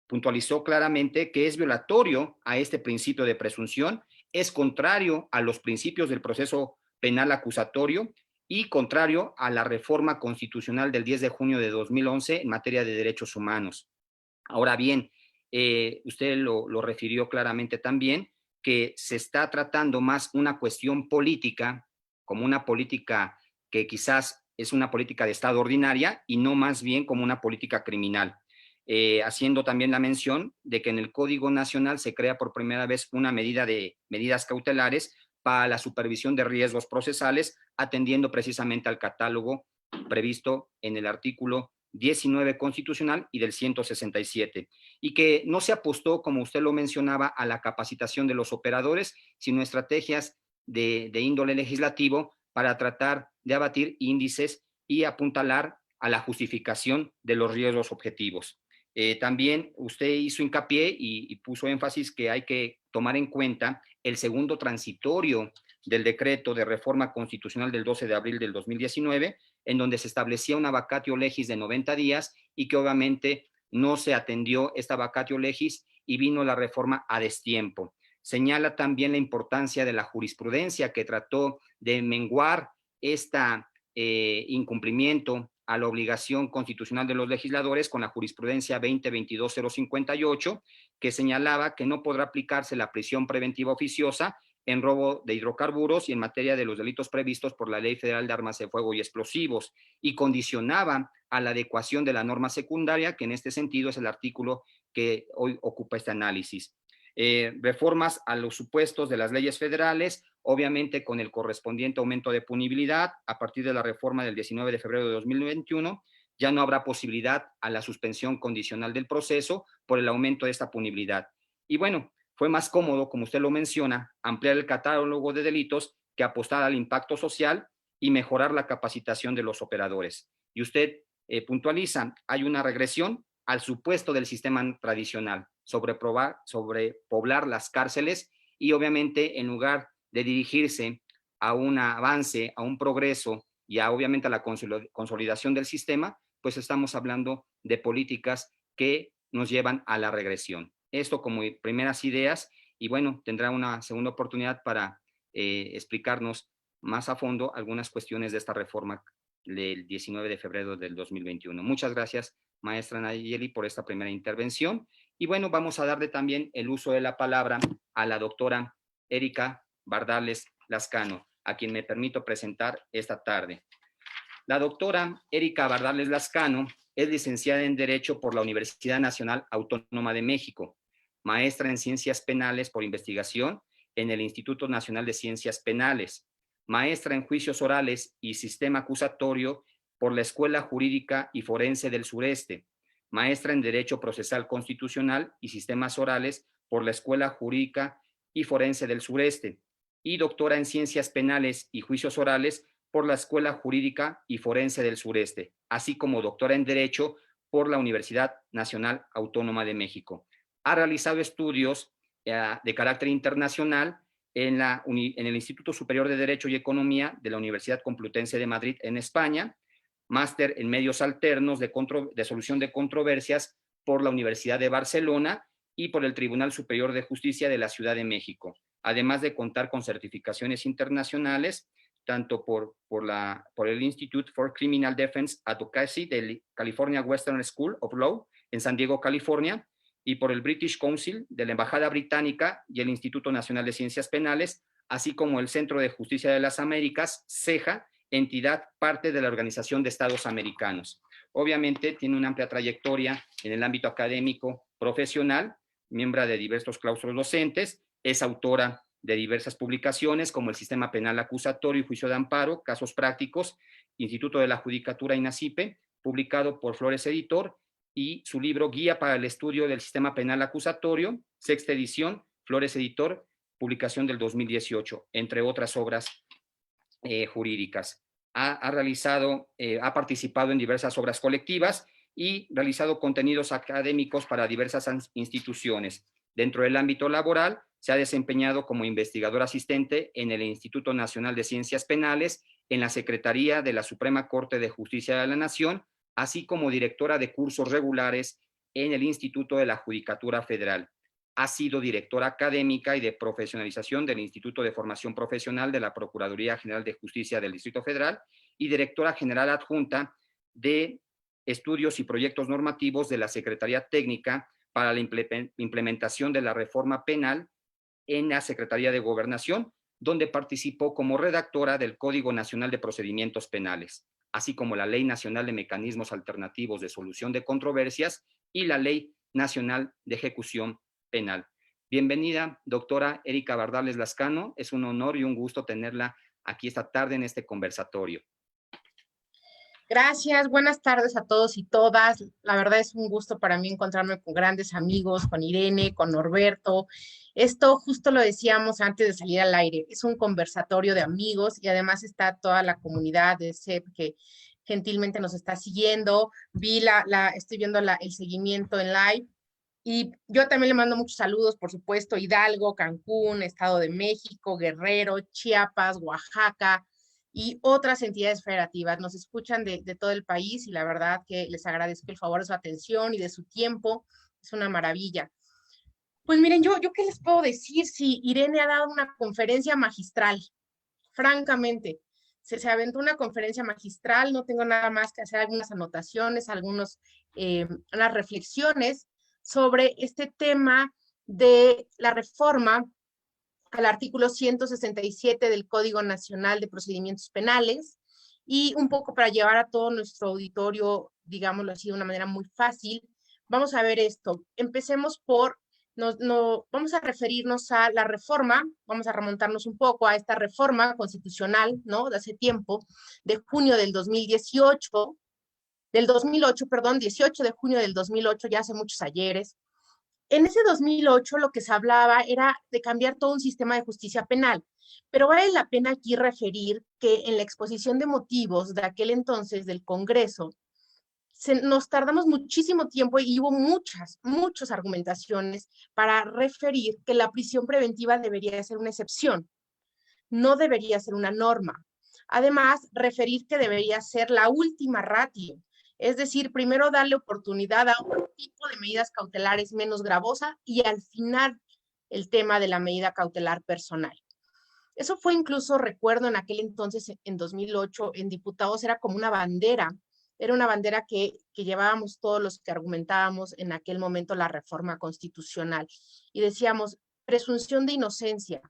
puntualizó claramente que es violatorio a este principio de presunción, es contrario a los principios del proceso penal acusatorio y contrario a la reforma constitucional del 10 de junio de 2011 en materia de derechos humanos. Ahora bien, usted lo refirió claramente también, que se está tratando más una cuestión política, como una política que quizás es una política de Estado ordinaria, y no más bien como una política criminal. Haciendo también la mención de que en el Código Nacional se crea por primera vez una medida de medidas cautelares para la supervisión de riesgos procesales, atendiendo precisamente al catálogo previsto en el artículo 19 constitucional y del 167, y que no se apostó, como usted lo mencionaba, a la capacitación de los operadores, sino estrategias de índole legislativo para tratar de abatir índices y apuntalar a la justificación de los riesgos objetivos. También usted hizo hincapié y puso énfasis que hay que tomar en cuenta el segundo transitorio del decreto de reforma constitucional del 12 de abril del 2019, en donde se establecía una vacatio legis de 90 días y que obviamente no se atendió esta vacatio legis y vino la reforma a destiempo. Señala también la importancia de la jurisprudencia que trató de menguar este incumplimiento a la obligación constitucional de los legisladores con la jurisprudencia 2022-058, que señalaba que no podrá aplicarse la prisión preventiva oficiosa en robo de hidrocarburos y en materia de los delitos previstos por la Ley Federal de Armas de Fuego y Explosivos, y condicionaba a la adecuación de la norma secundaria, que en este sentido es el artículo que hoy ocupa este análisis. Reformas a los supuestos de las leyes federales, obviamente con el correspondiente aumento de punibilidad. A partir de la reforma del 19 de febrero de 2021, ya no habrá posibilidad a la suspensión condicional del proceso por el aumento de esta punibilidad. Y bueno, fue más cómodo, como usted lo menciona, ampliar el catálogo de delitos que apostar al impacto social y mejorar la capacitación de los operadores. Y usted puntualiza, hay una regresión al supuesto del sistema tradicional, sobrepoblar las cárceles y obviamente en lugar de dirigirse a un avance, a un progreso y obviamente a la consolidación del sistema, pues estamos hablando de políticas que nos llevan a la regresión. Esto como primeras ideas y bueno, tendrá una segunda oportunidad para explicarnos más a fondo algunas cuestiones de esta reforma del 19 de febrero del 2021. Muchas gracias, maestra Nayeli, por esta primera intervención. Y bueno, vamos a darle también el uso de la palabra a la doctora Erika Bardales Lascano, a quien me permito presentar esta tarde. La doctora Erika Bardales Lascano es licenciada en Derecho por la Universidad Nacional Autónoma de México, maestra en Ciencias Penales por investigación en el Instituto Nacional de Ciencias Penales, maestra en Juicios Orales y Sistema Acusatorio por la Escuela Jurídica y Forense del Sureste, maestra en Derecho Procesal Constitucional y Sistemas Orales por la Escuela Jurídica y Forense del Sureste, y doctora en Ciencias Penales y Juicios Orales por la Escuela Jurídica y Forense del Sureste, así como doctora en Derecho por la Universidad Nacional Autónoma de México. Ha realizado estudios de carácter internacional en el Instituto Superior de Derecho y Economía de la Universidad Complutense de Madrid en España, máster en Medios Alternos de Solución de Controversias por la Universidad de Barcelona y por el Tribunal Superior de Justicia de la Ciudad de México, además de contar con certificaciones internacionales, tanto por el Institute for Criminal Defense Advocacy del California Western School of Law en San Diego, California, y por el British Council de la Embajada Británica y el Instituto Nacional de Ciencias Penales, así como el Centro de Justicia de las Américas, CEJA, entidad parte de la Organización de Estados Americanos. Obviamente tiene una amplia trayectoria en el ámbito académico profesional, miembro de diversos claustros docentes, es autora de diversas publicaciones como el Sistema Penal Acusatorio y Juicio de Amparo, Casos Prácticos, Instituto de la Judicatura INACIPE, publicado por Flores Editor, y su libro Guía para el Estudio del Sistema Penal Acusatorio, sexta edición, Flores Editor, publicación del 2018, entre otras obras jurídicas. Ha participado en diversas obras colectivas y realizado contenidos académicos para diversas instituciones. Dentro del ámbito laboral, se ha desempeñado como investigador asistente en el Instituto Nacional de Ciencias Penales, en la Secretaría de la Suprema Corte de Justicia de la Nación, así como directora de cursos regulares en el Instituto de la Judicatura Federal. Ha sido directora académica y de profesionalización del Instituto de Formación Profesional de la Procuraduría General de Justicia del Distrito Federal y directora general adjunta de Estudios y Proyectos Normativos de la Secretaría Técnica para la implementación de la reforma penal en la Secretaría de Gobernación, donde participó como redactora del Código Nacional de Procedimientos Penales, así como la Ley Nacional de Mecanismos Alternativos de Solución de Controversias y la Ley Nacional de Ejecución Penal. Bienvenida, doctora Erika Bardales Lascano. Es un honor y un gusto tenerla aquí esta tarde en este conversatorio. Gracias, buenas tardes a todos y todas. La verdad es un gusto para mí encontrarme con grandes amigos, con Irene, con Norberto. Esto justo lo decíamos antes de salir al aire, es un conversatorio de amigos y además está toda la comunidad de CEP que gentilmente nos está siguiendo. Estoy viendo el seguimiento en live y yo también le mando muchos saludos, por supuesto, Hidalgo, Cancún, Estado de México, Guerrero, Chiapas, Oaxaca y otras entidades federativas. Nos escuchan de todo el país y la verdad que les agradezco el favor de su atención y de su tiempo. Es una maravilla. Pues miren, yo qué les puedo decir si Irene ha dado una conferencia magistral, francamente. Se aventó una conferencia magistral, no tengo nada más que hacer algunas anotaciones, unas reflexiones sobre este tema de la reforma al artículo 167 del Código Nacional de Procedimientos Penales y un poco para llevar a todo nuestro auditorio, digámoslo así, de una manera muy fácil, vamos a ver esto. Empecemos por, vamos a referirnos a la reforma, vamos a remontarnos un poco a esta reforma constitucional, ¿no? De hace tiempo, de junio del 2018, del 2008, perdón, 18 de junio del 2008, ya hace muchos ayeres. En ese 2008 lo que se hablaba era de cambiar todo un sistema de justicia penal, pero vale la pena aquí referir que en la exposición de motivos de aquel entonces del Congreso, nos tardamos muchísimo tiempo y hubo muchas argumentaciones para referir que la prisión preventiva debería ser una excepción, no debería ser una norma. Además, referir que debería ser la última ratio, es decir, primero darle oportunidad a un tipo de medidas cautelares menos gravosa y al final el tema de la medida cautelar personal. Eso fue incluso, recuerdo en aquel entonces, en 2008, en diputados era como una bandera, era una bandera que llevábamos todos los que argumentábamos en aquel momento la reforma constitucional y decíamos, presunción de inocencia.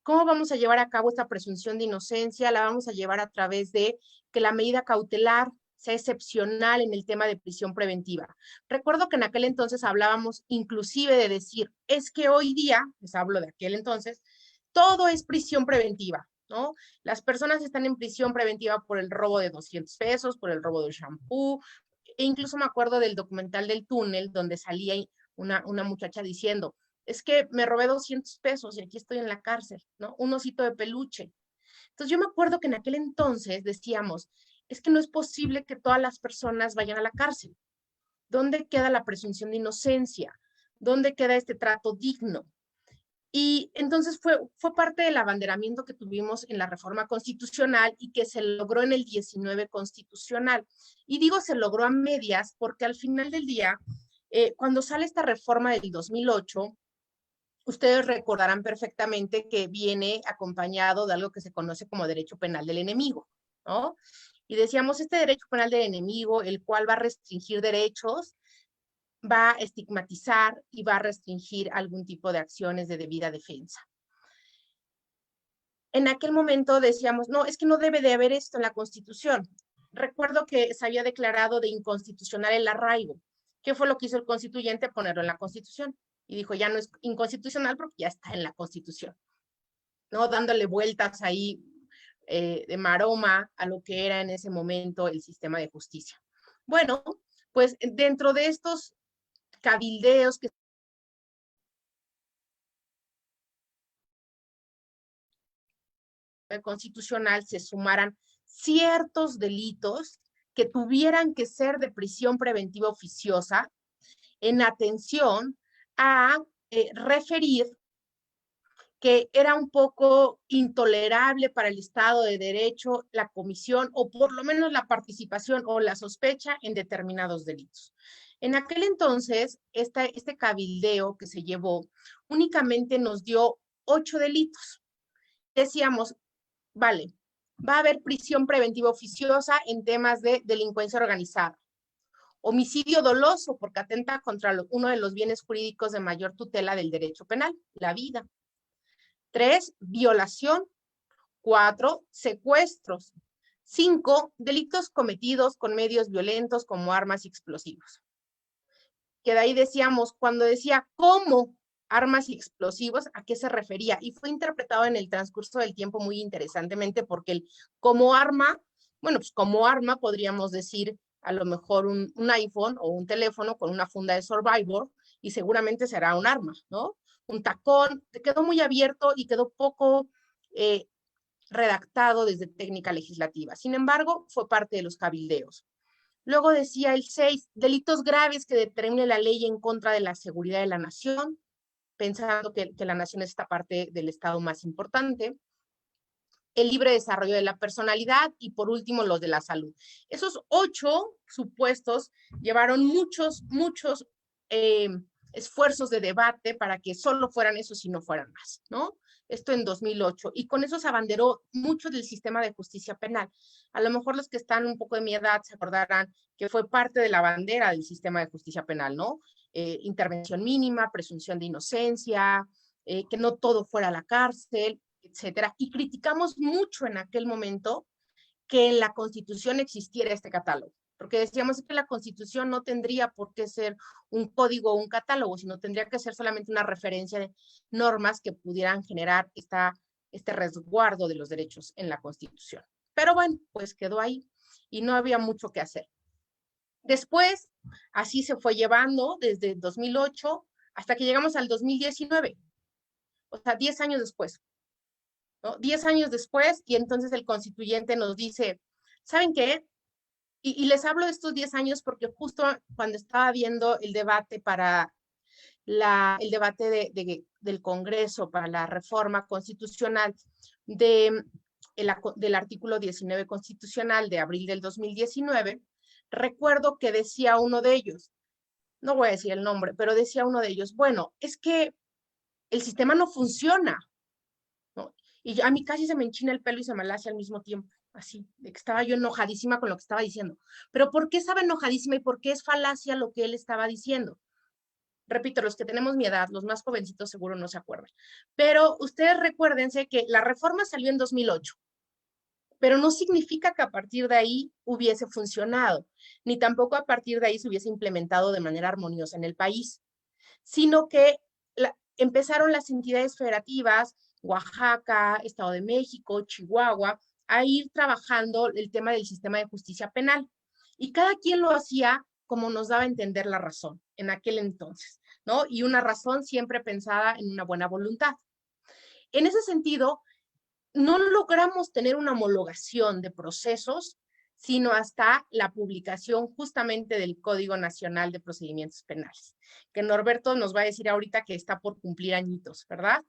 ¿Cómo vamos a llevar a cabo esta presunción de inocencia? La vamos a llevar a través de que la medida cautelar sea excepcional en el tema de prisión preventiva. Recuerdo que en aquel entonces hablábamos inclusive de decir, es que hoy día, les hablo de aquel entonces, todo es prisión preventiva, ¿no? Las personas están en prisión preventiva por el robo de 200 pesos, por el robo del shampoo, e incluso me acuerdo del documental del túnel donde salía una muchacha diciendo, es que me robé 200 pesos y aquí estoy en la cárcel, ¿no? Un osito de peluche. Entonces yo me acuerdo que en aquel entonces decíamos, es que no es posible que todas las personas vayan a la cárcel. ¿Dónde queda la presunción de inocencia? ¿Dónde queda este trato digno? Y entonces fue parte del abanderamiento que tuvimos en la reforma constitucional y que se logró en el 19 constitucional. Y digo se logró a medias porque al final del día, cuando sale esta reforma del 2008, ustedes recordarán perfectamente que viene acompañado de algo que se conoce como derecho penal del enemigo, ¿no? Y decíamos, este derecho penal del enemigo, el cual va a restringir derechos, va a estigmatizar y va a restringir algún tipo de acciones de debida defensa. En aquel momento decíamos, no, es que no debe de haber esto en la Constitución. Recuerdo que se había declarado de inconstitucional el arraigo. ¿Qué fue lo que hizo el constituyente? Ponerlo en la Constitución. Y dijo, ya no es inconstitucional porque ya está en la Constitución, ¿no? Dándole vueltas ahí de maroma a lo que era en ese momento el sistema de justicia. Bueno, pues dentro de estos cabildeos que constitucional se sumaran ciertos delitos que tuvieran que ser de prisión preventiva oficiosa en atención a referir que era un poco intolerable para el Estado de Derecho la comisión o por lo menos la participación o la sospecha en determinados delitos. En aquel entonces, este cabildeo que se llevó únicamente nos dio 8 delitos. Decíamos, vale, va a haber prisión preventiva oficiosa en temas de delincuencia organizada, homicidio doloso porque atenta contra uno de los bienes jurídicos de mayor tutela del derecho penal, la vida. 3, violación. 4, secuestros. 5, delitos cometidos con medios violentos como armas y explosivos. Que de ahí decíamos, cuando decía cómo armas y explosivos, ¿a qué se refería? Y fue interpretado en el transcurso del tiempo muy interesantemente porque el como arma, bueno, pues como arma podríamos decir a lo mejor un iPhone o un teléfono con una funda de Survivor y seguramente será un arma, ¿no? Un tacón, quedó muy abierto y quedó poco redactado desde técnica legislativa. Sin embargo, fue parte de los cabildeos. Luego decía el 6, delitos graves que determine la ley en contra de la seguridad de la nación, pensando que la nación es esta parte del Estado más importante. El libre desarrollo de la personalidad y por último los de la salud. Esos 8 supuestos llevaron muchos esfuerzos de debate para que solo fueran esos y no fueran más, ¿no? Esto en 2008, y con eso se abanderó mucho del sistema de justicia penal. A lo mejor los que están un poco de mi edad se acordarán que fue parte de la bandera del sistema de justicia penal, ¿no? Intervención mínima, presunción de inocencia, que no todo fuera a la cárcel, etcétera. Y criticamos mucho en aquel momento que en la Constitución existiera este catálogo. porque decíamos que la Constitución no tendría por qué ser un código o un catálogo, sino tendría que ser solamente una referencia de normas que pudieran generar este resguardo de los derechos en la Constitución. Pero bueno, pues quedó ahí y no había mucho que hacer. Después, así se fue llevando desde 2008 hasta que llegamos al 2019, o sea, 10 años después, ¿no? 10 años después, y entonces el constituyente nos dice, ¿saben qué? Y les hablo de estos 10 años porque justo cuando estaba viendo el debate para el debate del Congreso para la reforma constitucional del artículo 19 constitucional de abril del 2019, recuerdo que decía uno de ellos, no voy a decir el nombre, pero decía uno de ellos, bueno, es que el sistema no funciona, ¿no? Y a mí casi se me enchina el pelo y se me alace al mismo tiempo, así, de que estaba yo enojadísima con lo que estaba diciendo. Pero ¿por qué estaba enojadísima y por qué es falacia lo que él estaba diciendo? Repito, los que tenemos mi edad, los más jovencitos seguro no se acuerdan. Pero ustedes recuérdense que la reforma salió en 2008, pero no significa que a partir de ahí hubiese funcionado, ni tampoco a partir de ahí se hubiese implementado de manera armoniosa en el país, sino que empezaron las entidades federativas, Oaxaca, Estado de México, Chihuahua, a ir trabajando el tema del sistema de justicia penal. Y cada quien lo hacía como nos daba a entender la razón en aquel entonces, ¿no? Y una razón siempre pensada en una buena voluntad. En ese sentido, no logramos tener una homologación de procesos, sino hasta la publicación justamente del Código Nacional de Procedimientos Penales, que Norberto nos va a decir ahorita que está por cumplir añitos, ¿verdad?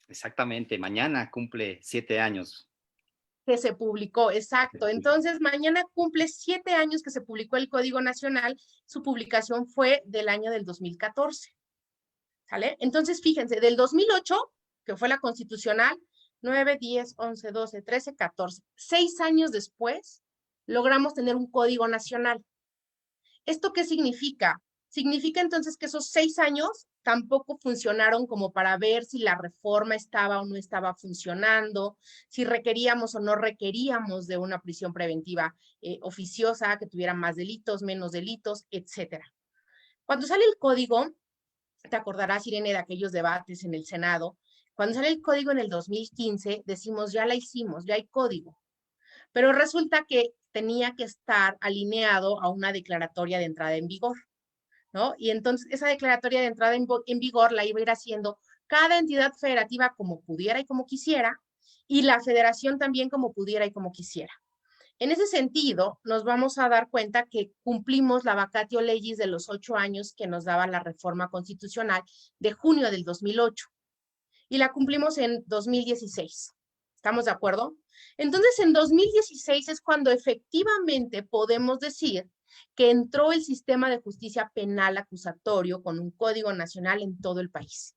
Exactamente, mañana cumple 7 años. Que se publicó, exacto. Entonces, mañana cumple 7 años que se publicó el Código Nacional. Su publicación fue del año del 2014. ¿Sale? Entonces, fíjense, del 2008, que fue la constitucional, 9, 10, 11, 12, 13, 14. 6 años después, logramos tener un Código Nacional. ¿Esto qué significa? Significa entonces que esos 6 años tampoco funcionaron como para ver si la reforma estaba o no estaba funcionando, si requeríamos o no requeríamos de una prisión preventiva oficiosa, que tuviera más delitos, menos delitos, etc. Cuando sale el código, te acordarás, Irene, de aquellos debates en el Senado, cuando sale el código en el 2015, decimos, ya la hicimos, ya hay código. Pero resulta que tenía que estar alineado a una declaratoria de entrada en vigor, ¿no? Y entonces esa declaratoria de entrada en vigor la iba a ir haciendo cada entidad federativa como pudiera y como quisiera, y la federación también como pudiera y como quisiera. En ese sentido, nos vamos a dar cuenta que cumplimos la vacatio legis de los 8 años que nos daba la reforma constitucional de junio del 2008, y la cumplimos en 2016. ¿Estamos de acuerdo? Entonces, en 2016 es cuando efectivamente podemos decir que entró el sistema de justicia penal acusatorio con un código nacional en todo el país.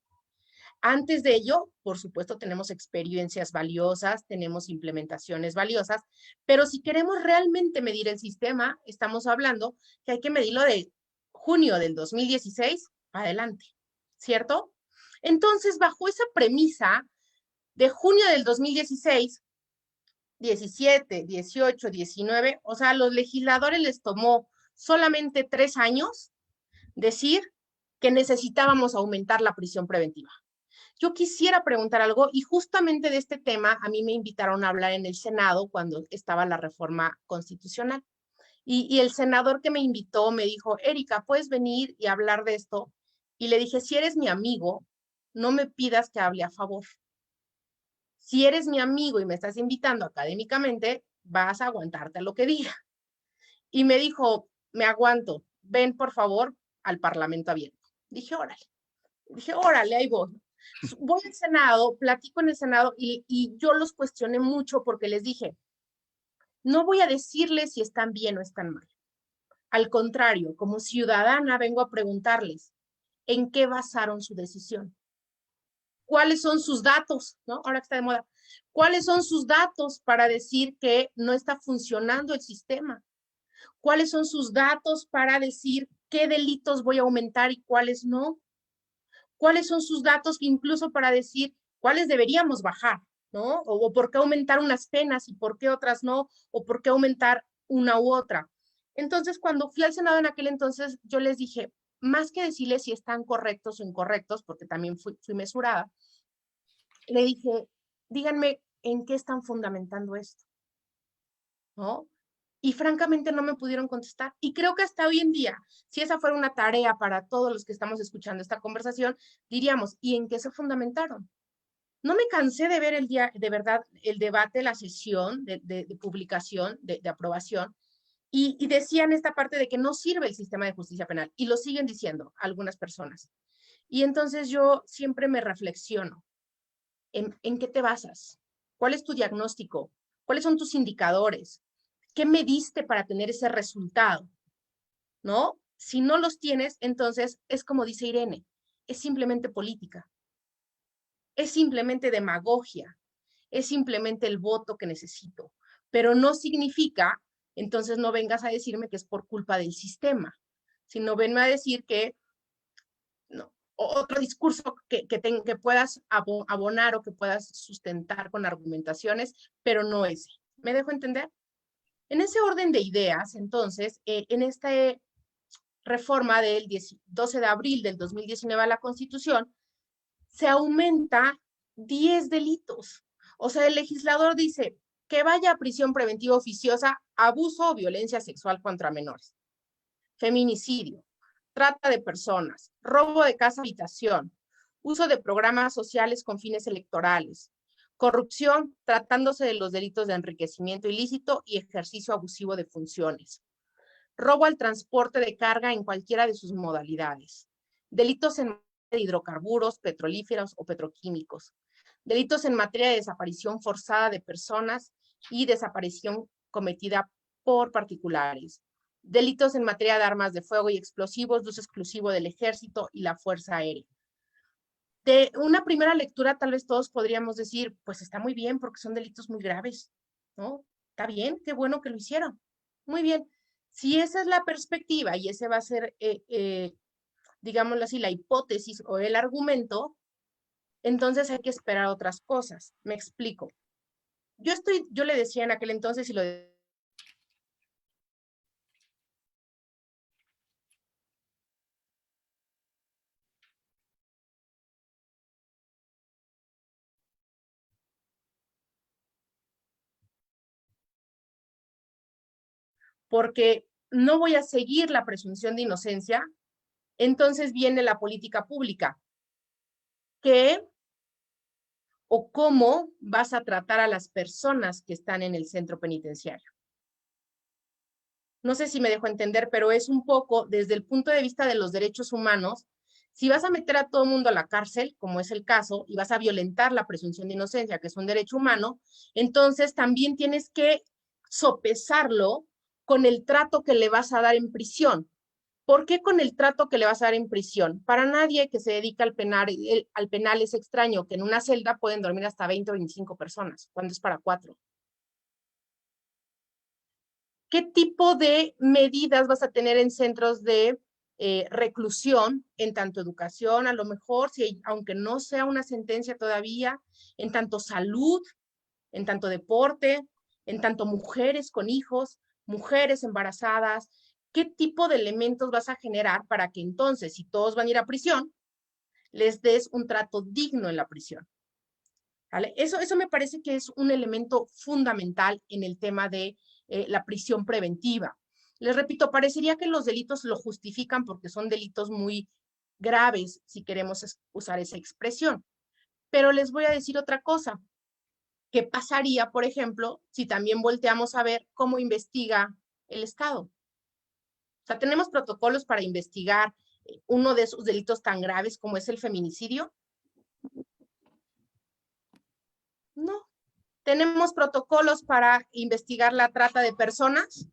Antes de ello, por supuesto, tenemos experiencias valiosas, tenemos implementaciones valiosas, pero si queremos realmente medir el sistema, estamos hablando que hay que medirlo de junio del 2016 para adelante, ¿cierto? Entonces, bajo esa premisa, de junio del 2016, 17, 18, 19, o sea, a los legisladores les tomó solamente 3 años decir que necesitábamos aumentar la prisión preventiva. Yo quisiera preguntar algo, y justamente de este tema a mí me invitaron a hablar en el Senado cuando estaba la reforma constitucional. Y el senador que me invitó me dijo, Erika, ¿puedes venir y hablar de esto? Y le dije, si eres mi amigo, no me pidas que hable a favor. Si eres mi amigo y me estás invitando académicamente, vas a aguantarte a lo que diga. Y me dijo, me aguanto, ven por favor al Parlamento abierto. Dije, órale, ahí voy. Voy al Senado, platico en el Senado y yo los cuestioné mucho porque les dije, no voy a decirles si están bien o están mal. Al contrario, como ciudadana vengo a preguntarles, ¿en qué basaron su decisión? ¿Cuáles son sus datos? ¿No? Ahora que está de moda. ¿Cuáles son sus datos para decir que no está funcionando el sistema? ¿Cuáles son sus datos para decir qué delitos voy a aumentar y cuáles no? ¿Cuáles son sus datos incluso para decir cuáles deberíamos bajar? ¿No? O por qué aumentar unas penas y por qué otras no, o por qué aumentar una u otra. Entonces, cuando fui al Senado en aquel entonces, yo les dije, más que decirles si están correctos o incorrectos, porque también fui mesurada, le dije, díganme en qué están fundamentando esto, ¿no? Y francamente no me pudieron contestar. Y creo que hasta hoy en día, si esa fuera una tarea para todos los que estamos escuchando esta conversación, diríamos, ¿y en qué se fundamentaron? No me cansé de ver el día, de verdad, el debate, la sesión de publicación, de aprobación, y decían esta parte de que no sirve el sistema de justicia penal, y lo siguen diciendo algunas personas. Y entonces yo siempre me reflexiono, ¿en qué te basas? ¿Cuál es tu diagnóstico? ¿Cuáles son tus indicadores? ¿Qué mediste para tener ese resultado? ¿No? Si no los tienes, entonces es como dice Irene, es simplemente política, es simplemente demagogia, es simplemente el voto que necesito, pero no significa, entonces no vengas a decirme que es por culpa del sistema, sino venme a decir que no, otro discurso que puedas abonar o que puedas sustentar con argumentaciones, pero no ese. ¿Me dejo entender? En ese orden de ideas, entonces, en esta reforma del 12 de abril del 2019 a la Constitución, se aumenta 10 delitos. O sea, el legislador dice que vaya a prisión preventiva oficiosa, abuso o violencia sexual contra menores, feminicidio, trata de personas, robo de casa habitación, uso de programas sociales con fines electorales, corrupción tratándose de los delitos de enriquecimiento ilícito y ejercicio abusivo de funciones, robo al transporte de carga en cualquiera de sus modalidades, delitos en materia de hidrocarburos, petrolíferos o petroquímicos, delitos en materia de desaparición forzada de personas y desaparición cometida por particulares, delitos en materia de armas de fuego y explosivos de uso exclusivo del Ejército y la Fuerza Aérea. De una primera lectura, tal vez todos podríamos decir, pues está muy bien porque son delitos muy graves, ¿no? Está bien, qué bueno que lo hicieron. Muy bien. Si esa es la perspectiva y ese va a ser, digámoslo así, la hipótesis o el argumento, entonces hay que esperar otras cosas. Me explico. Yo le decía en aquel entonces y lo porque no voy a seguir la presunción de inocencia, entonces viene la política pública. ¿Qué o cómo vas a tratar a las personas que están en el centro penitenciario? No sé si me dejo entender, pero es un poco desde el punto de vista de los derechos humanos. Si vas a meter a todo el mundo a la cárcel, como es el caso, y vas a violentar la presunción de inocencia, que es un derecho humano, entonces también tienes que sopesarlo con el trato que le vas a dar en prisión. ¿Por qué con el trato que le vas a dar en prisión? Para nadie que se dedica al penal es extraño que en una celda pueden dormir hasta 20 o 25 personas, cuando es para 4. ¿Qué tipo de medidas vas a tener en centros de reclusión, en tanto educación, a lo mejor, aunque no sea una sentencia todavía, en tanto salud, en tanto deporte, en tanto mujeres con hijos, mujeres embarazadas? ¿Qué tipo de elementos vas a generar para que entonces, si todos van a ir a prisión, les des un trato digno en la prisión? ¿Vale? Eso me parece que es un elemento fundamental en el tema de la prisión preventiva. Les repito, parecería que los delitos lo justifican porque son delitos muy graves, si queremos usar esa expresión. Pero les voy a decir otra cosa. ¿Qué pasaría, por ejemplo, si también volteamos a ver cómo investiga el Estado? O sea, tenemos protocolos para investigar uno de esos delitos tan graves como es el feminicidio. No. ¿Tenemos protocolos para investigar la trata de personas?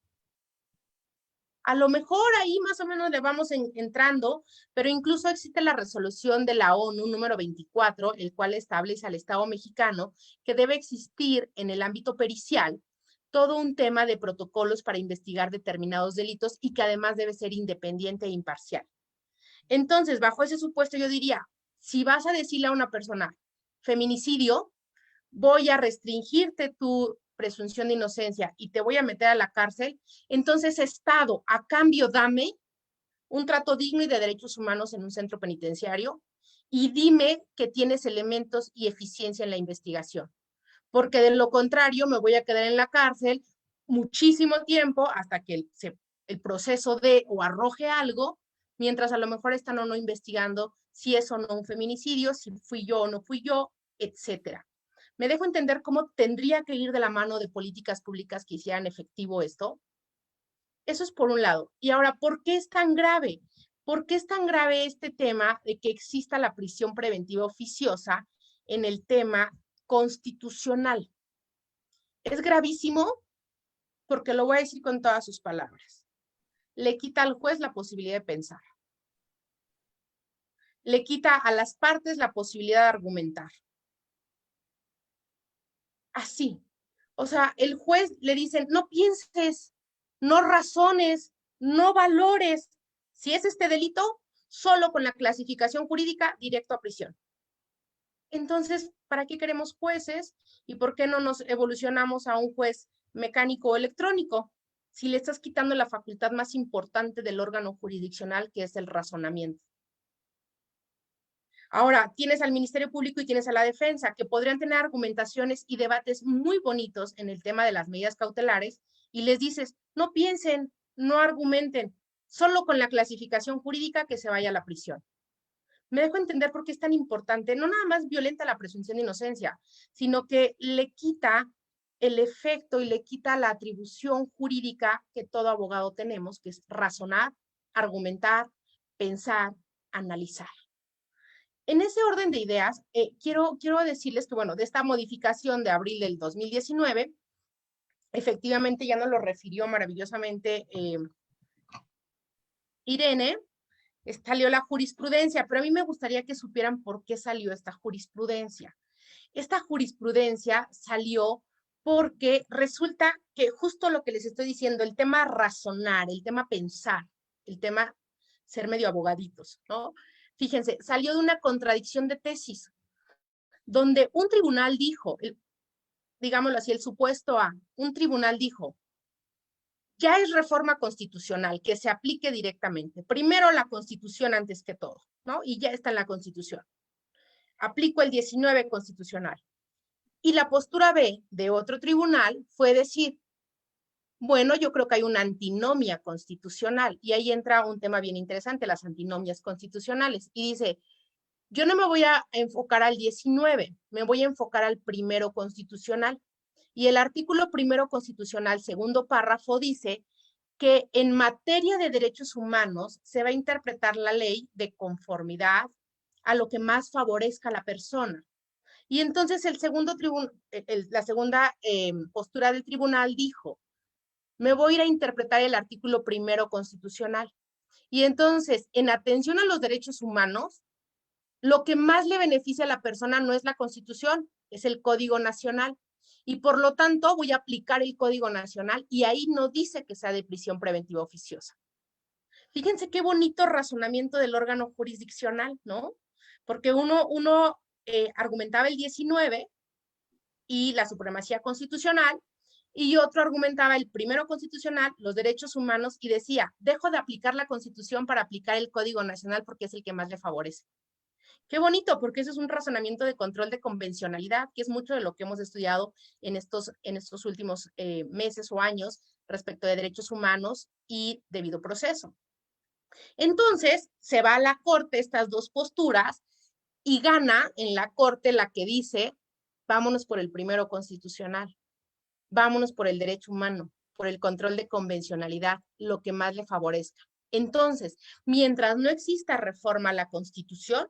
A lo mejor ahí más o menos le vamos entrando, pero incluso existe la resolución de la ONU número 24, el cual establece al Estado mexicano que debe existir en el ámbito pericial todo un tema de protocolos para investigar determinados delitos y que además debe ser independiente e imparcial. Entonces, bajo ese supuesto, yo diría, si vas a decirle a una persona feminicidio, voy a restringirte tu presunción de inocencia y te voy a meter a la cárcel, entonces Estado, a cambio dame un trato digno y de derechos humanos en un centro penitenciario y dime que tienes elementos y eficiencia en la investigación. Porque de lo contrario me voy a quedar en la cárcel muchísimo tiempo hasta que el proceso de o arroje algo, mientras a lo mejor están o no investigando si es o no un feminicidio, si fui yo o no fui yo, etcétera. ¿Me dejo entender cómo tendría que ir de la mano de políticas públicas que hicieran efectivo esto? Eso es por un lado. Y ahora, ¿por qué es tan grave? ¿Por qué es tan grave este tema de que exista la prisión preventiva oficiosa en el tema constitucional? Es gravísimo porque lo voy a decir con todas sus palabras. Le quita al juez la posibilidad de pensar. Le quita a las partes la posibilidad de argumentar. Así. O sea, el juez le dicen, no pienses, no razones, no valores. Si es este delito, solo con la clasificación jurídica, directo a prisión. Entonces, ¿para qué queremos jueces? ¿Y por qué no nos evolucionamos a un juez mecánico o electrónico? Si le estás quitando la facultad más importante del órgano jurisdiccional, que es el razonamiento. Ahora, tienes al Ministerio Público y tienes a la defensa, que podrían tener argumentaciones y debates muy bonitos en el tema de las medidas cautelares, y les dices, no piensen, no argumenten, solo con la clasificación jurídica que se vaya a la prisión. Me dejo entender por qué es tan importante, no nada más violenta la presunción de inocencia, sino que le quita el efecto y le quita la atribución jurídica que todo abogado tenemos, que es razonar, argumentar, pensar, analizar. En ese orden de ideas, quiero decirles que, bueno, de esta modificación de abril del 2019, efectivamente ya nos lo refirió maravillosamente Irene, salió la jurisprudencia, pero a mí me gustaría que supieran por qué salió esta jurisprudencia. Esta jurisprudencia salió porque resulta que justo lo que les estoy diciendo, el tema razonar, el tema pensar, el tema ser medio abogaditos, ¿no? Fíjense, salió de una contradicción de tesis, donde un tribunal dijo, digámoslo así, el supuesto A, un tribunal dijo, ya es reforma constitucional, que se aplique directamente. Primero la Constitución antes que todo, ¿no? Y ya está en la Constitución. Aplico el 19 constitucional. Y la postura B de otro tribunal fue decir, bueno, yo creo que hay una antinomia constitucional. Y ahí entra un tema bien interesante, las antinomias constitucionales. Y dice, yo no me voy a enfocar al 19, me voy a enfocar al primero constitucional. Y el artículo primero constitucional, segundo párrafo, dice que en materia de derechos humanos se va a interpretar la ley de conformidad a lo que más favorezca a la persona. Y entonces la segunda postura del tribunal dijo, me voy a ir a interpretar el artículo primero constitucional. Y entonces, en atención a los derechos humanos, lo que más le beneficia a la persona no es la Constitución, es el Código Nacional. Y por lo tanto voy a aplicar el Código Nacional y ahí no dice que sea de prisión preventiva oficiosa. Fíjense qué bonito razonamiento del órgano jurisdiccional, ¿no? Porque uno argumentaba el 19 y la supremacía constitucional y otro argumentaba el primero constitucional, los derechos humanos y decía, dejo de aplicar la Constitución para aplicar el Código Nacional porque es el que más le favorece. Qué bonito, porque eso es un razonamiento de control de convencionalidad, que es mucho de lo que hemos estudiado en estos últimos meses o años respecto de derechos humanos y debido proceso. Entonces, se va a la corte estas dos posturas y gana en la corte la que dice, vámonos por el primero constitucional, vámonos por el derecho humano, por el control de convencionalidad, lo que más le favorezca. Entonces, mientras no exista reforma a la Constitución,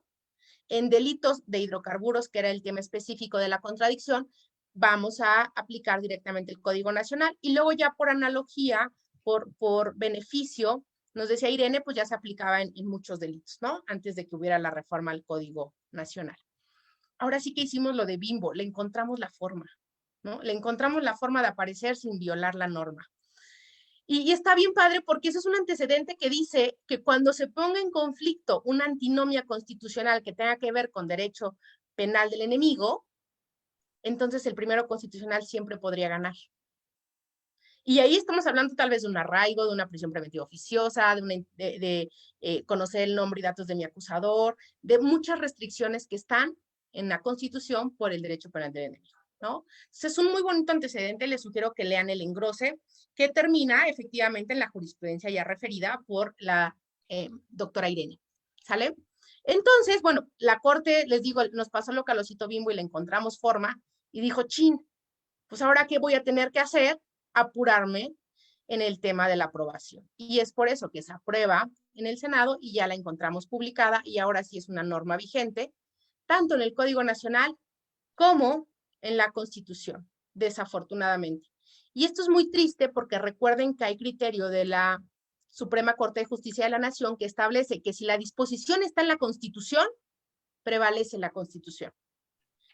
en delitos de hidrocarburos, que era el tema específico de la contradicción, vamos a aplicar directamente el Código Nacional y luego ya por analogía, por beneficio, nos decía Irene, pues ya se aplicaba en muchos delitos, ¿no? Antes de que hubiera la reforma al Código Nacional. Ahora sí que hicimos lo de Bimbo, le encontramos la forma, ¿no? Le encontramos la forma de aparecer sin violar la norma. Y está bien padre porque eso es un antecedente que dice que cuando se ponga en conflicto una antinomia constitucional que tenga que ver con derecho penal del enemigo, entonces el primero constitucional siempre podría ganar. Y ahí estamos hablando tal vez de un arraigo, de una prisión preventiva oficiosa, de conocer el nombre y datos de mi acusador, de muchas restricciones que están en la Constitución por el derecho penal del enemigo, ¿no? Entonces es un muy bonito antecedente, les sugiero que lean el engrose, que termina efectivamente en la jurisprudencia ya referida por la doctora Irene, ¿sale? Entonces, bueno, la Corte, les digo, nos pasó lo calosito bimbo y le encontramos forma, y dijo, chin, pues ahora ¿qué voy a tener que hacer? Apurarme en el tema de la aprobación. Y es por eso que se aprueba en el Senado y ya la encontramos publicada y ahora sí es una norma vigente, tanto en el Código Nacional como en la Constitución, desafortunadamente. Y esto es muy triste porque recuerden que hay criterio de la Suprema Corte de Justicia de la Nación que establece que si la disposición está en la Constitución, prevalece la Constitución.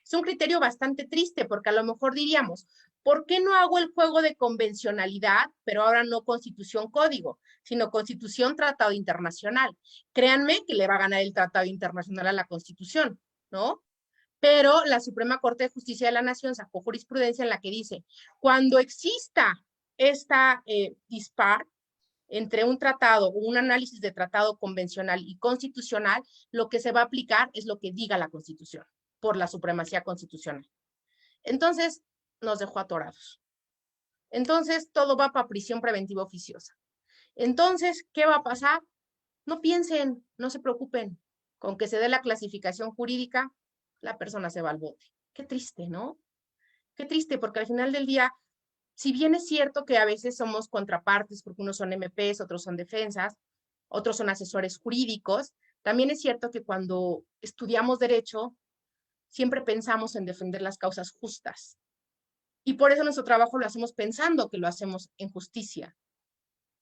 Es un criterio bastante triste porque a lo mejor diríamos, ¿por qué no hago el juego de convencionalidad, pero ahora no Constitución Código, sino Constitución Tratado Internacional? Créanme que le va a ganar el Tratado Internacional a la Constitución, ¿no? Pero la Suprema Corte de Justicia de la Nación sacó jurisprudencia en la que dice, cuando exista esta dispar entre un tratado o un análisis de tratado convencional y constitucional, lo que se va a aplicar es lo que diga la Constitución por la supremacía constitucional. Entonces, nos dejó atorados. Entonces, todo va para prisión preventiva oficiosa. Entonces, ¿qué va a pasar? No piensen, no se preocupen. Con que se dé la clasificación jurídica, la persona se va al bote. Qué triste, ¿no? Qué triste, porque al final del día, si bien es cierto que a veces somos contrapartes, porque unos son MPs, otros son defensas, otros son asesores jurídicos, también es cierto que cuando estudiamos derecho, siempre pensamos en defender las causas justas. Y por eso nuestro trabajo lo hacemos pensando que lo hacemos en justicia.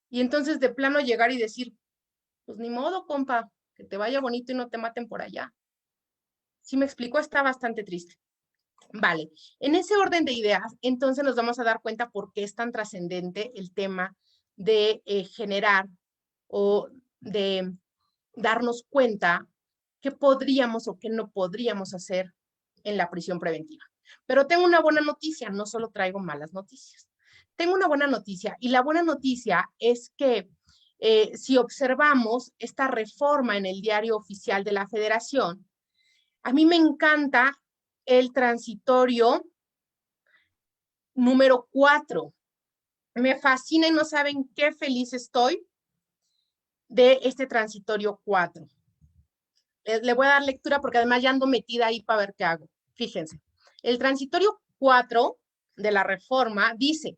Y entonces de plano llegar y decir, pues ni modo, compa, que te vaya bonito y no te maten por allá. Si me explico, está bastante triste. Vale, en ese orden de ideas, entonces nos vamos a dar cuenta por qué es tan trascendente el tema de generar o de darnos cuenta qué podríamos o qué no podríamos hacer en la prisión preventiva. Pero tengo una buena noticia, no solo traigo malas noticias. Tengo una buena noticia y la buena noticia es que si observamos esta reforma en el Diario Oficial de la Federación, a mí me encanta el transitorio número 4. Me fascina y no saben qué feliz estoy de este transitorio 4. Le voy a dar lectura porque además ya ando metida ahí para ver qué hago. Fíjense, el transitorio 4 de la reforma dice,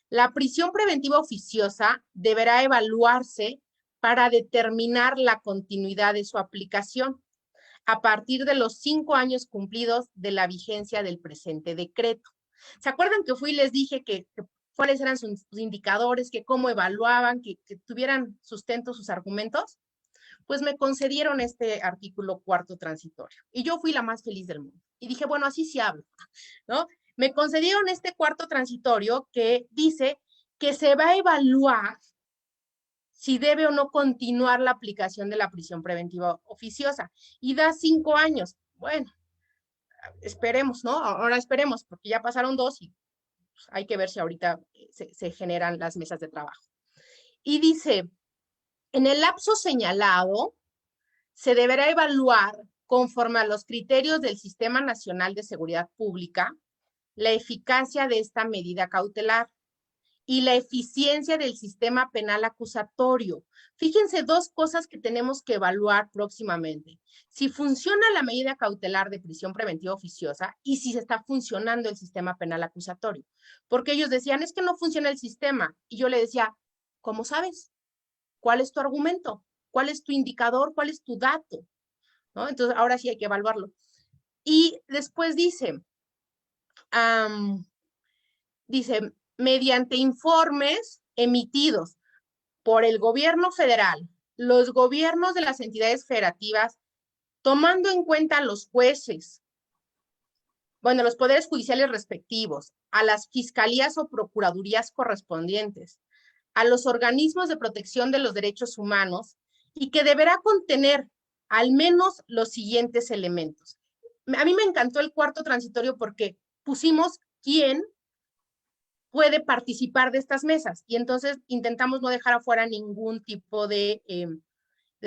la prisión preventiva oficiosa deberá evaluarse para determinar la continuidad de su aplicación a partir de los 5 años cumplidos de la vigencia del presente decreto. ¿Se acuerdan que fui y les dije que cuáles eran sus indicadores, que cómo evaluaban, que tuvieran sustento sus argumentos? Pues me concedieron este artículo 4 transitorio. Y yo fui la más feliz del mundo. Y dije, bueno, así se habla, ¿no? Me concedieron este 4 transitorio que dice que se va a evaluar si debe o no continuar la aplicación de la prisión preventiva oficiosa. Y da 5 años. Bueno, esperemos, ¿no? Ahora esperemos, porque ya pasaron 2 y pues, hay que ver si ahorita se generan las mesas de trabajo. Y dice, en el lapso señalado, se deberá evaluar, conforme a los criterios del Sistema Nacional de Seguridad Pública, la eficacia de esta medida cautelar y la eficiencia del sistema penal acusatorio. Fíjense 2 cosas que tenemos que evaluar próximamente. Si funciona la medida cautelar de prisión preventiva oficiosa y si se está funcionando el sistema penal acusatorio. Porque ellos decían, es que no funciona el sistema. Y yo le decía, ¿cómo sabes? ¿Cuál es tu argumento? ¿Cuál es tu indicador? ¿Cuál es tu dato? ¿No? Entonces, ahora sí hay que evaluarlo. Y después dice, mediante informes emitidos por el gobierno federal, los gobiernos de las entidades federativas, tomando en cuenta a los jueces, bueno, los poderes judiciales respectivos, a las fiscalías o procuradurías correspondientes, a los organismos de protección de los derechos humanos y que deberá contener al menos los siguientes elementos. A mí me encantó el 4 transitorio porque pusimos quién puede participar de estas mesas. Y entonces intentamos no dejar afuera ningún tipo de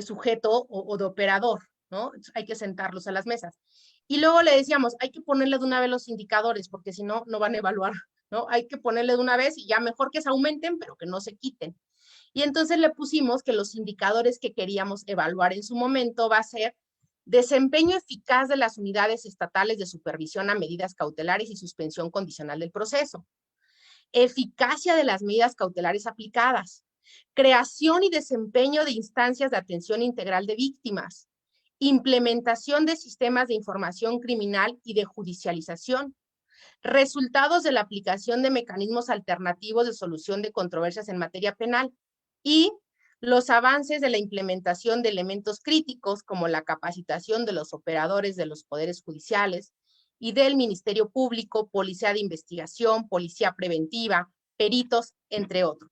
sujeto o de operador, ¿no? Hay que sentarlos a las mesas. Y luego le decíamos, hay que ponerle de una vez los indicadores, porque si no, no van a evaluar, ¿no? Hay que ponerle de una vez y ya mejor que se aumenten, pero que no se quiten. Y entonces le pusimos que los indicadores que queríamos evaluar en su momento va a ser desempeño eficaz de las unidades estatales de supervisión a medidas cautelares y suspensión condicional del proceso, eficacia de las medidas cautelares aplicadas, creación y desempeño de instancias de atención integral de víctimas, implementación de sistemas de información criminal y de judicialización, resultados de la aplicación de mecanismos alternativos de solución de controversias en materia penal y los avances de la implementación de elementos críticos como la capacitación de los operadores de los poderes judiciales y del Ministerio Público, Policía de Investigación, Policía Preventiva, peritos, entre otros.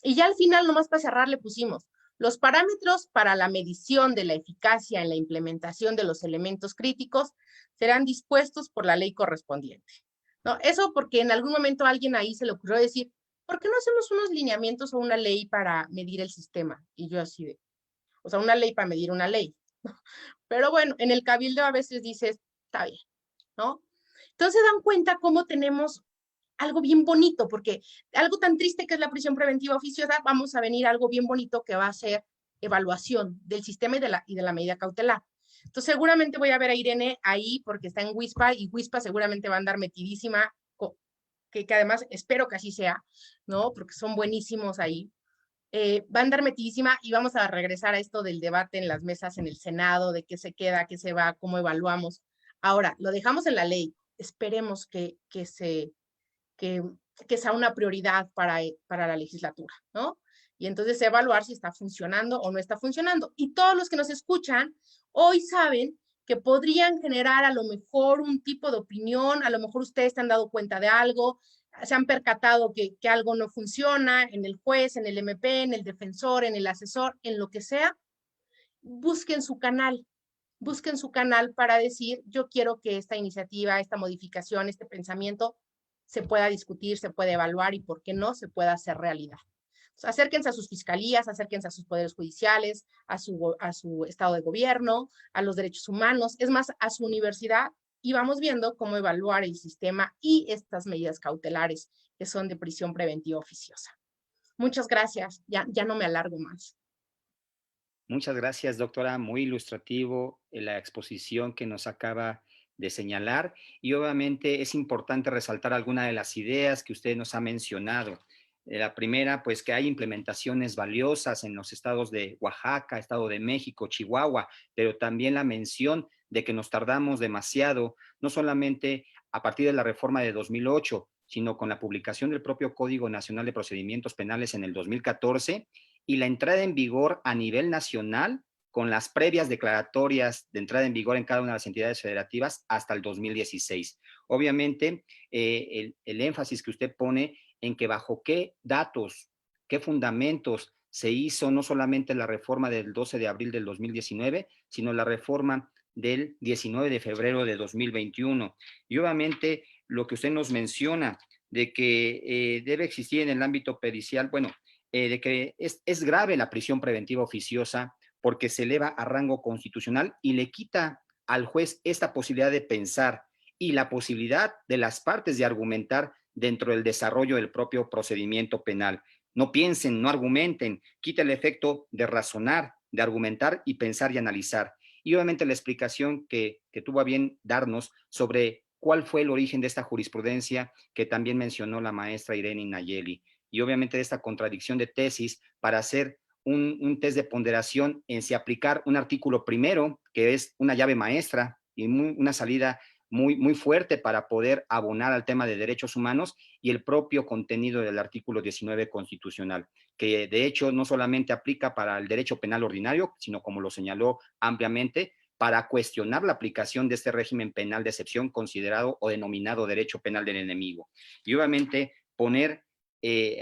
Y ya al final, nomás para cerrar, le pusimos los parámetros para la medición de la eficacia en la implementación de los elementos críticos serán dispuestos por la ley correspondiente, ¿no? Eso porque en algún momento a alguien ahí se le ocurrió decir, ¿por qué no hacemos unos lineamientos o una ley para medir el sistema? Y yo así de, o sea, una ley para medir una ley. Pero bueno, en el cabildo a veces dices, está bien, ¿no? Entonces dan cuenta cómo tenemos algo bien bonito, porque algo tan triste que es la prisión preventiva oficiosa, vamos a venir a algo bien bonito que va a ser evaluación del sistema y de la medida cautelar. Entonces seguramente voy a ver a Irene ahí porque está en WISPA y WISPA seguramente va a andar metidísima, que además espero que así sea, ¿no? Porque son buenísimos ahí. Va a andar metidísima y vamos a regresar a esto del debate en las mesas en el Senado, de qué se queda, qué se va, cómo evaluamos. Ahora, lo dejamos en la ley, esperemos que sea una prioridad para la legislatura, ¿no? Y entonces evaluar si está funcionando o no está funcionando. Y todos los que nos escuchan hoy saben que podrían generar a lo mejor un tipo de opinión, a lo mejor ustedes se han dado cuenta de algo, se han percatado que algo no funciona en el juez, en el MP, en el defensor, en el asesor, en lo que sea. Busquen su canal para decir, yo quiero que esta iniciativa, esta modificación, este pensamiento se pueda discutir, se pueda evaluar y, ¿por qué no?, se pueda hacer realidad. Entonces, acérquense a sus fiscalías, acérquense a sus poderes judiciales, a su estado de gobierno, a los derechos humanos, es más, a su universidad, y vamos viendo cómo evaluar el sistema y estas medidas cautelares que son de prisión preventiva oficiosa. Muchas gracias, ya no me alargo más. Muchas gracias, doctora. Muy ilustrativo la exposición que nos acaba de señalar y obviamente es importante resaltar algunas de las ideas que usted nos ha mencionado. La primera, pues que hay implementaciones valiosas en los estados de Oaxaca, Estado de México, Chihuahua, pero también la mención de que nos tardamos demasiado, no solamente a partir de la reforma de 2008, sino con la publicación del propio Código Nacional de Procedimientos Penales en el 2014 y la entrada en vigor a nivel nacional con las previas declaratorias de entrada en vigor en cada una de las entidades federativas hasta el 2016. Obviamente, el énfasis que usted pone en que bajo qué datos, qué fundamentos se hizo no solamente la reforma del 12 de abril del 2019, sino la reforma del 19 de febrero de 2021. Y obviamente lo que usted nos menciona de que debe existir en el ámbito pericial, bueno, de que es grave la prisión preventiva oficiosa porque se eleva a rango constitucional y le quita al juez esta posibilidad de pensar y la posibilidad de las partes de argumentar dentro del desarrollo del propio procedimiento penal. No piensen, no argumenten, quita el efecto de razonar, de argumentar y pensar y analizar. Y obviamente la explicación que tuvo a bien darnos sobre cuál fue el origen de esta jurisprudencia que también mencionó la maestra Irene Nayeli. Y obviamente de esta contradicción de tesis para hacer un test de ponderación en si aplicar un artículo primero, que es una llave maestra y una salida muy fuerte para poder abonar al tema de derechos humanos y el propio contenido del artículo 19 constitucional, que de hecho no solamente aplica para el derecho penal ordinario, sino como lo señaló ampliamente, para cuestionar la aplicación de este régimen penal de excepción considerado o denominado derecho penal del enemigo. Y obviamente poner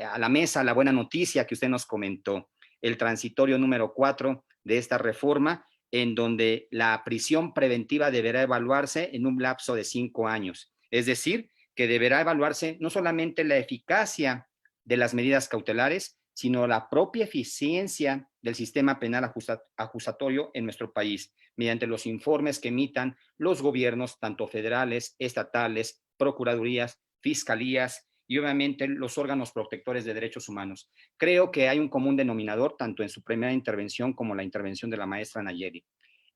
a la mesa la buena noticia que usted nos comentó, el transitorio número 4 de esta reforma, en donde la prisión preventiva deberá evaluarse en un lapso de 5 años. Es decir, que deberá evaluarse no solamente la eficacia de las medidas cautelares, sino la propia eficiencia del sistema penal acusatorio en nuestro país, mediante los informes que emitan los gobiernos, tanto federales, estatales, procuradurías, fiscalías y obviamente los órganos protectores de derechos humanos. Creo que hay un común denominador tanto en su primera intervención como la intervención de la maestra Nayeli.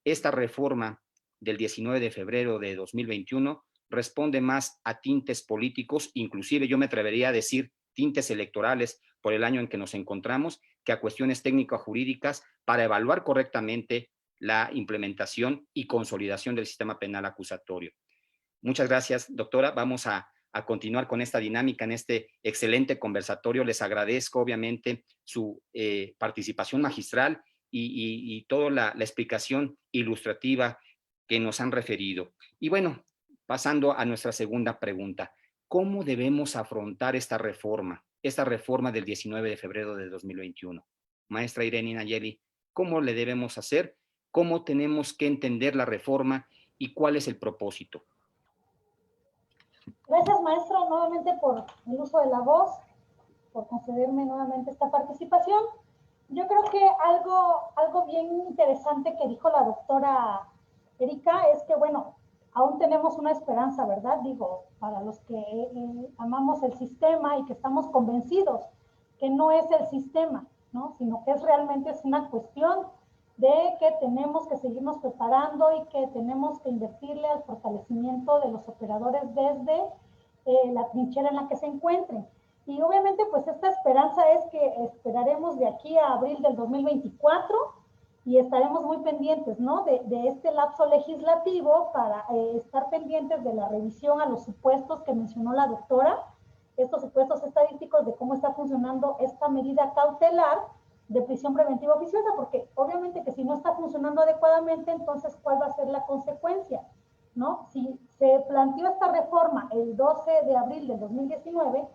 Esta reforma del 19 de febrero de 2021 responde más a tintes políticos, inclusive yo me atrevería a decir tintes electorales por el año en que nos encontramos, que a cuestiones técnico-jurídicas para evaluar correctamente la implementación y consolidación del sistema penal acusatorio. Muchas gracias, doctora. Vamos a continuar con esta dinámica en este excelente conversatorio. Les agradezco, obviamente, su participación magistral y toda la explicación ilustrativa que nos han referido. Y bueno, pasando a nuestra segunda pregunta. ¿Cómo debemos afrontar esta reforma del 19 de febrero de 2021? Maestra Irene Nayeli, ¿cómo le debemos hacer? ¿Cómo tenemos que entender la reforma y cuál es el propósito? Gracias, maestro, nuevamente por el uso de la voz, por concederme nuevamente esta participación. Yo creo que algo bien interesante que dijo la doctora Erika es que, bueno, aún tenemos una esperanza, ¿verdad? Digo, para los que amamos el sistema y que estamos convencidos que no es el sistema, ¿no? Sino que realmente es una cuestión de que tenemos que seguirnos preparando y que tenemos que invertirle al fortalecimiento de los operadores desde la trinchera en la que se encuentren. Y obviamente, pues esta esperanza es que esperaremos de aquí a abril del 2024 y estaremos muy pendientes, ¿no? De este lapso legislativo para estar pendientes de la revisión a los supuestos que mencionó la doctora, estos supuestos estadísticos de cómo está funcionando esta medida cautelar de prisión preventiva oficiosa, porque obviamente que si no está funcionando adecuadamente, entonces, ¿cuál va a ser la consecuencia? ¿No? Si se planteó esta reforma el 12 de abril del 2019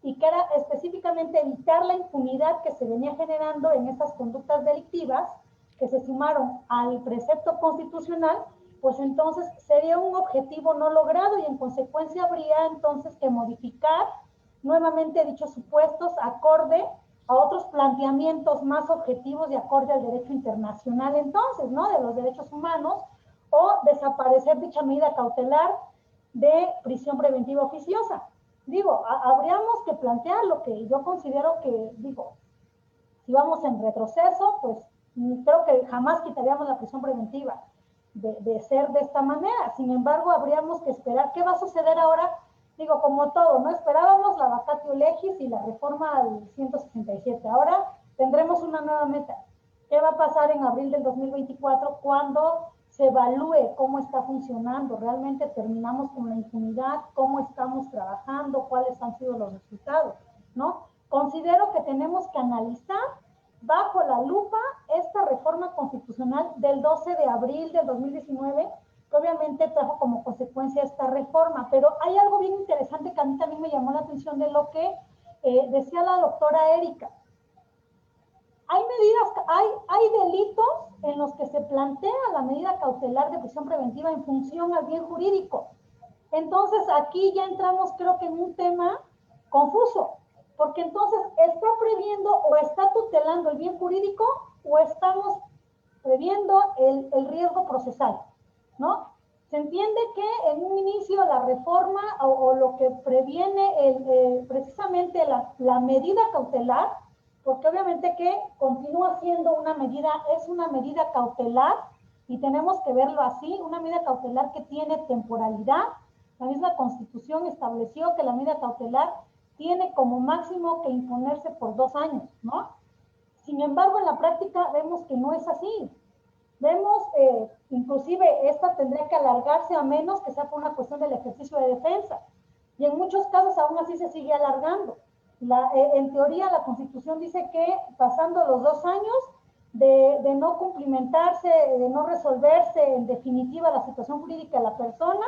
y que era específicamente evitar la impunidad que se venía generando en estas conductas delictivas, que se sumaron al precepto constitucional, pues entonces sería un objetivo no logrado y en consecuencia habría entonces que modificar nuevamente dichos supuestos acorde a otros planteamientos más objetivos y acorde al derecho internacional entonces, ¿no? De los derechos humanos, o desaparecer dicha medida cautelar de prisión preventiva oficiosa. Digo, habríamos que plantear lo que yo considero que, digo, si vamos en retroceso, pues creo que jamás quitaríamos la prisión preventiva de ser de esta manera. Sin embargo, habríamos que esperar qué va a suceder ahora. Digo, como todo, ¿no? Esperábamos la vacatio legis y la reforma al 167. Ahora tendremos una nueva meta. ¿Qué va a pasar en abril del 2024 cuando se evalúe cómo está funcionando? ¿Realmente terminamos con la impunidad? ¿Cómo estamos trabajando? ¿Cuáles han sido los resultados? ¿No? Considero que tenemos que analizar bajo la lupa esta reforma constitucional del 12 de abril del 2019, que obviamente trajo como consecuencia esta reforma. Pero hay algo bien interesante que a mí también me llamó la atención de lo que decía la doctora Erika. Hay medidas, hay delitos en los que se plantea la medida cautelar de prisión preventiva en función al bien jurídico. Entonces aquí ya entramos, creo que en un tema confuso, porque entonces está previendo o está tutelando el bien jurídico o estamos previendo el riesgo procesal, ¿no? Se entiende que en un inicio la reforma o lo que previene precisamente la medida cautelar, porque obviamente que continúa siendo una medida, es una medida cautelar y tenemos que verlo así, una medida cautelar que tiene temporalidad. La misma Constitución estableció que la medida cautelar tiene como máximo que imponerse por 2 años, ¿no? Sin embargo, en la práctica vemos que no es así. Vemos, inclusive, esta tendría que alargarse a menos que sea por una cuestión del ejercicio de defensa. Y en muchos casos aún así se sigue alargando. En teoría, la Constitución dice que pasando los 2 años de no cumplimentarse, de no resolverse en definitiva la situación jurídica de la persona,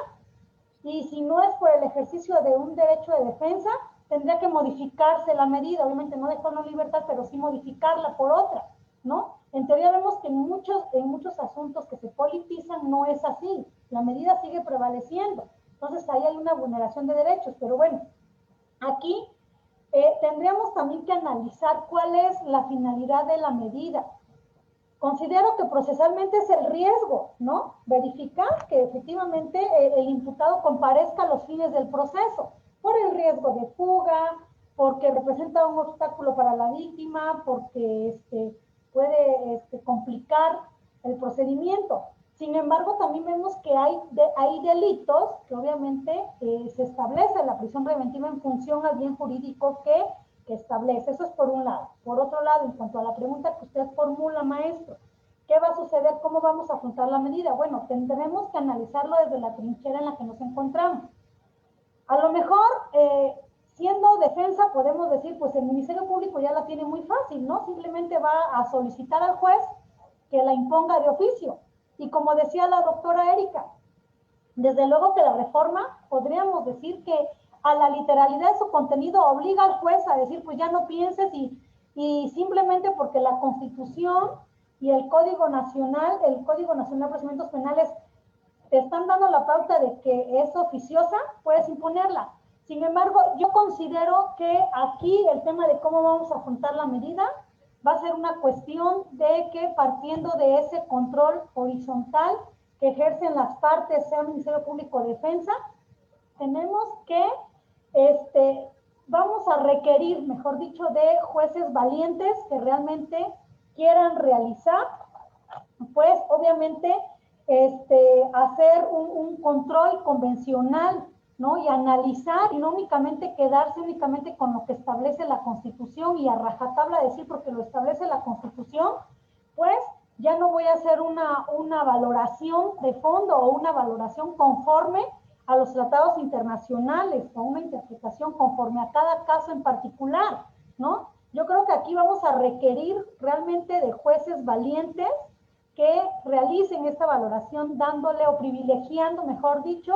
y si no es por el ejercicio de un derecho de defensa, tendría que modificarse la medida, obviamente no dejarlo en libertad, pero sí modificarla por otra, ¿no? En teoría vemos que en muchos asuntos que se politizan no es así, la medida sigue prevaleciendo. Entonces ahí hay una vulneración de derechos, pero bueno, aquí tendríamos también que analizar cuál es la finalidad de la medida. Considero que procesalmente es el riesgo, ¿no? Verificar que efectivamente el imputado comparezca a los fines del proceso, por el riesgo de fuga, porque representa un obstáculo para la víctima, porque puede complicar el procedimiento. Sin embargo, también vemos que hay delitos que obviamente se establece la prisión preventiva en función al bien jurídico que establece. Eso es por un lado. Por otro lado, en cuanto a la pregunta que usted formula, maestro, ¿qué va a suceder? ¿Cómo vamos a afrontar la medida? Bueno, tendremos que analizarlo desde la trinchera en la que nos encontramos. A lo mejor, siendo defensa, podemos decir, pues el Ministerio Público ya la tiene muy fácil, ¿no? Simplemente va a solicitar al juez que la imponga de oficio. Y como decía la doctora Erika, desde luego que la reforma, podríamos decir que a la literalidad de su contenido obliga al juez a decir, pues ya no pienses y simplemente porque la Constitución y el Código Nacional de Procedimientos Penales te están dando la pauta de que es oficiosa, puedes imponerla. Sin embargo, yo considero que aquí el tema de cómo vamos a afrontar la medida va a ser una cuestión de que partiendo de ese control horizontal que ejercen las partes, sea el Ministerio Público de Defensa, tenemos que, vamos a requerir, mejor dicho, de jueces valientes que realmente quieran realizar, pues obviamente, hacer un control convencional, ¿no? Y analizar, y no únicamente quedarse únicamente con lo que establece la Constitución y a rajatabla decir porque lo establece la Constitución, pues ya no voy a hacer una valoración de fondo o una valoración conforme a los tratados internacionales o una interpretación conforme a cada caso en particular, ¿no? Yo creo que aquí vamos a requerir realmente de jueces valientes que realicen esta valoración dándole o privilegiando, mejor dicho,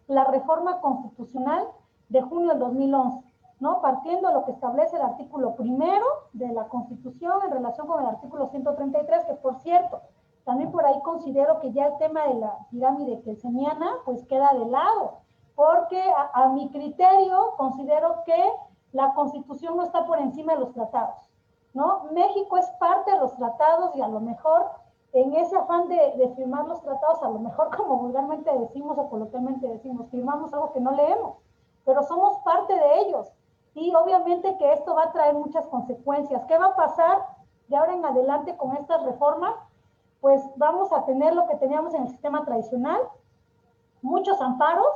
la reforma constitucional de junio del 2011, ¿no? Partiendo de lo que establece el artículo 1 de la Constitución en relación con el artículo 133, que por cierto, también por ahí considero que ya el tema de la pirámide kelseniana pues queda de lado, porque a mi criterio considero que la Constitución no está por encima de los tratados, ¿no? México es parte de los tratados y a lo mejor en ese afán de firmar los tratados, a lo mejor como vulgarmente decimos o coloquialmente decimos, firmamos algo que no leemos, pero somos parte de ellos. Y obviamente que esto va a traer muchas consecuencias. ¿Qué va a pasar de ahora en adelante con estas reformas? Pues vamos a tener lo que teníamos en el sistema tradicional, muchos amparos,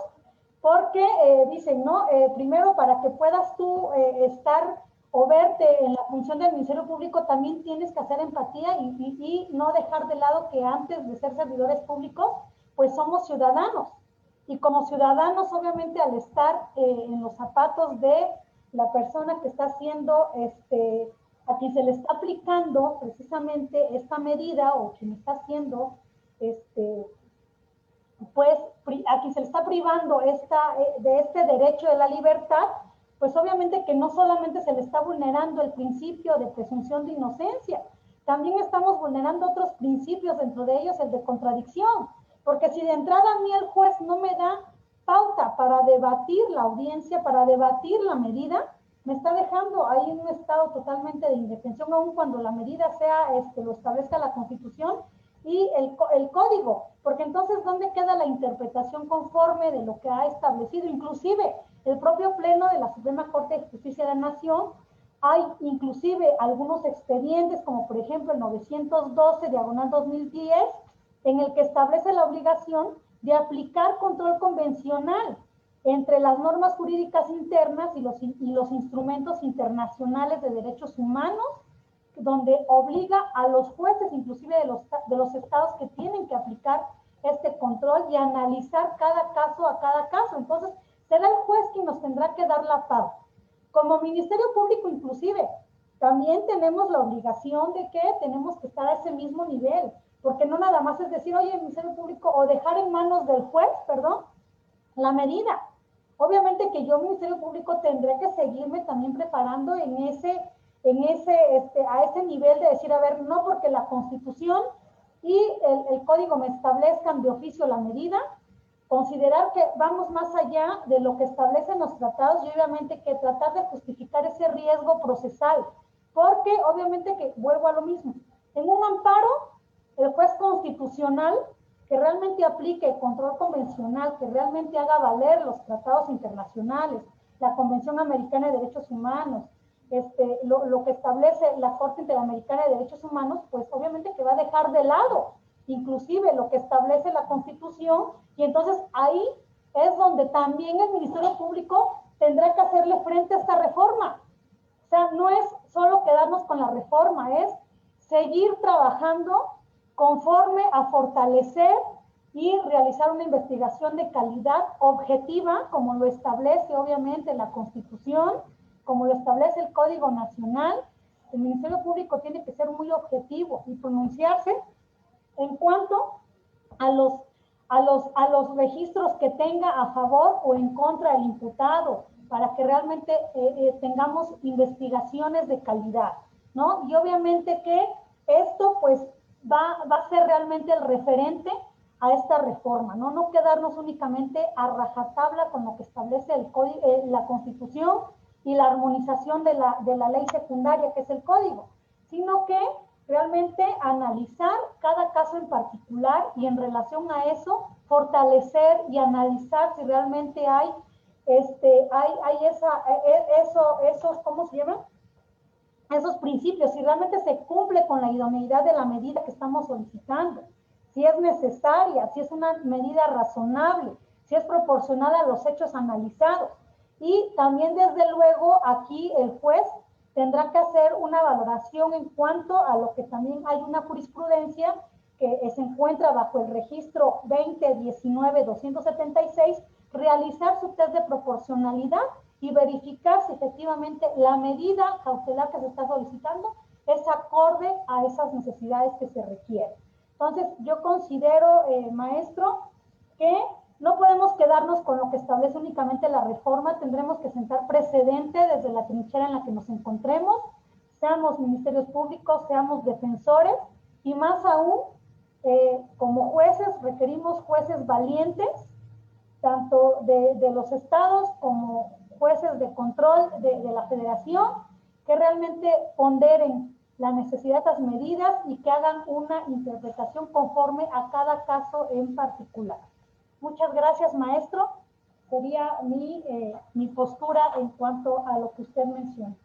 porque dicen, ¿no? Primero, para que puedas tú estar o verte en la función del Ministerio Público, también tienes que hacer empatía y no dejar de lado que antes de ser servidores públicos, pues somos ciudadanos. Y como ciudadanos, obviamente, al estar en los zapatos de la persona que está haciendo, a quien se le está aplicando precisamente esta medida o quien está haciendo, pues a quien se le está privando de este derecho de la libertad, pues obviamente que no solamente se le está vulnerando el principio de presunción de inocencia, también estamos vulnerando otros principios, dentro de ellos el de contradicción, porque si de entrada a mí el juez no me da pauta para debatir la audiencia, para debatir la medida, me está dejando ahí en un estado totalmente de indefensión, aun cuando la medida sea, lo establezca la Constitución y el código, porque entonces ¿dónde queda la interpretación conforme de lo que ha establecido? Inclusive el propio Pleno de la Suprema Corte de Justicia de la Nación, hay inclusive algunos expedientes, como por ejemplo el 912/2010, en el que establece la obligación de aplicar control convencional entre las normas jurídicas internas y los instrumentos internacionales de derechos humanos, donde obliga a los jueces, inclusive de los estados, que tienen que aplicar este control y analizar cada caso a cada caso. Entonces, será el juez quien nos tendrá que dar la pauta. Como Ministerio Público, inclusive, también tenemos la obligación de que tenemos que estar a ese mismo nivel, porque no nada más es decir, oye, el Ministerio Público, o dejar en manos del juez, la medida. Obviamente que yo, Ministerio Público, tendré que seguirme también preparando a ese nivel de decir, a ver, no porque la Constitución y el Código me establezcan de oficio la medida, considerar que vamos más allá de lo que establecen los tratados y obviamente que tratar de justificar ese riesgo procesal, porque obviamente que vuelvo a lo mismo. En un amparo, el juez constitucional que realmente aplique el control convencional, que realmente haga valer los tratados internacionales, la Convención Americana de Derechos Humanos, lo que establece la Corte Interamericana de Derechos Humanos, pues obviamente que va a dejar de lado inclusive lo que establece la Constitución, y entonces ahí es donde también el Ministerio Público tendrá que hacerle frente a esta reforma. O sea, no es solo quedarnos con la reforma, es seguir trabajando conforme a fortalecer y realizar una investigación de calidad objetiva, como lo establece obviamente la Constitución, como lo establece el Código Nacional. El Ministerio Público tiene que ser muy objetivo y pronunciarse en cuanto a los registros que tenga a favor o en contra del imputado, para que realmente tengamos investigaciones de calidad, ¿no? Y obviamente que esto pues va a ser realmente el referente a esta reforma, ¿no? No quedarnos únicamente a rajatabla con lo que establece la Constitución y la armonización de la ley secundaria, que es el Código, sino que realmente analizar cada caso en particular y en relación a eso, fortalecer y analizar si realmente hay esos, ¿cómo se llaman? Esos principios, si realmente se cumple con la idoneidad de la medida que estamos solicitando, si es necesaria, si es una medida razonable, si es proporcional a los hechos analizados. Y también, desde luego, aquí el juez tendrá que hacer una valoración en cuanto a lo que también hay una jurisprudencia que se encuentra bajo el registro 2019-276, realizar su test de proporcionalidad y verificar si efectivamente la medida cautelar que se está solicitando es acorde a esas necesidades que se requieren. Entonces, yo considero, maestro, que no podemos quedarnos con lo que establece únicamente la reforma, tendremos que sentar precedente desde la trinchera en la que nos encontremos, seamos ministerios públicos, seamos defensores, y más aún, como jueces, requerimos jueces valientes, tanto de los estados como jueces de control de la federación, que realmente ponderen la necesidad de estas medidas y que hagan una interpretación conforme a cada caso en particular. Muchas gracias, maestro. Sería mi postura en cuanto a lo que usted menciona.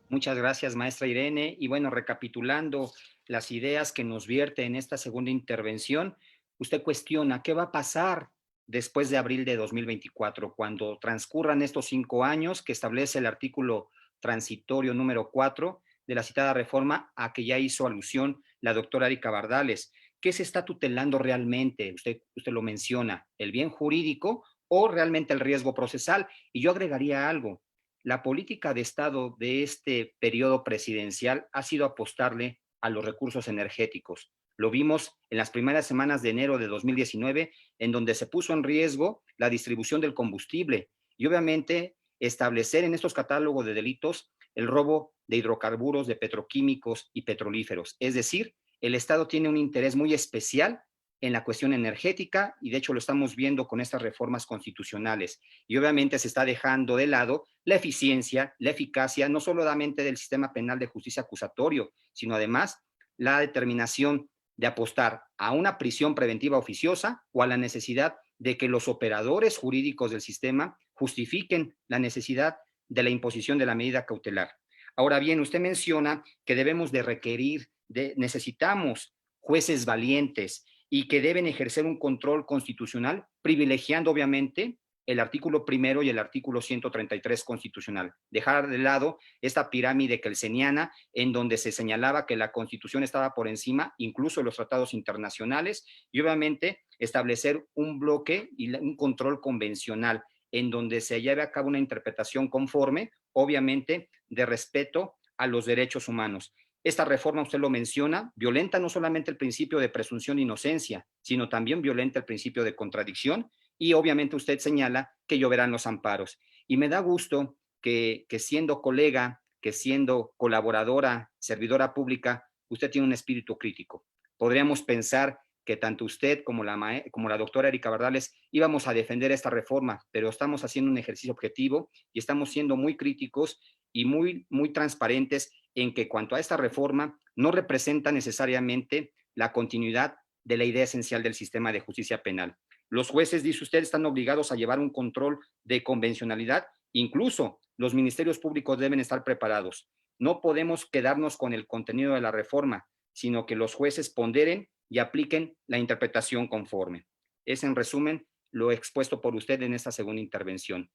Muchas gracias, maestra Irene. Y bueno, recapitulando las ideas que nos vierte en esta segunda intervención, usted cuestiona qué va a pasar después de abril de 2024, cuando transcurran estos 5 años que establece el artículo transitorio número 4 de la citada reforma a que ya hizo alusión la doctora Erika Bardales. ¿Qué se está tutelando realmente? Usted lo menciona, ¿el bien jurídico o realmente el riesgo procesal? Y yo agregaría algo. La política de Estado de este periodo presidencial ha sido apostarle a los recursos energéticos. Lo vimos en las primeras semanas de enero de 2019, en donde se puso en riesgo la distribución del combustible y obviamente establecer en estos catálogos de delitos el robo de hidrocarburos, de petroquímicos y petrolíferos. Es decir, el Estado tiene un interés muy especial en la cuestión energética y de hecho lo estamos viendo con estas reformas constitucionales. Y obviamente se está dejando de lado la eficiencia, la eficacia, no solamente del sistema penal de justicia acusatorio, sino además la determinación de apostar a una prisión preventiva oficiosa o a la necesidad de que los operadores jurídicos del sistema justifiquen la necesidad de la imposición de la medida cautelar. Ahora bien, usted menciona que debemos de requerir, necesitamos jueces valientes y que deben ejercer un control constitucional, privilegiando obviamente el artículo 1 y el artículo 133 constitucional. Dejar de lado esta pirámide kelseniana en donde se señalaba que la Constitución estaba por encima, incluso de los tratados internacionales, y obviamente establecer un bloque y un control convencional en donde se lleve a cabo una interpretación conforme, obviamente, de respeto a los derechos humanos. Esta reforma, usted lo menciona, violenta no solamente el principio de presunción de inocencia, sino también violenta el principio de contradicción y obviamente usted señala que lloverán los amparos. Y me da gusto que siendo colega, que siendo colaboradora, servidora pública, usted tiene un espíritu crítico. Podríamos pensar que tanto usted como la doctora Erika Bardales íbamos a defender esta reforma, pero estamos haciendo un ejercicio objetivo y estamos siendo muy críticos y muy transparentes en que cuanto a esta reforma no representa necesariamente la continuidad de la idea esencial del sistema de justicia penal. Los jueces, dice usted, están obligados a llevar un control de convencionalidad, incluso los ministerios públicos deben estar preparados. No podemos quedarnos con el contenido de la reforma, sino que los jueces ponderen y apliquen la interpretación conforme. Es, en resumen, lo expuesto por usted en esta segunda intervención.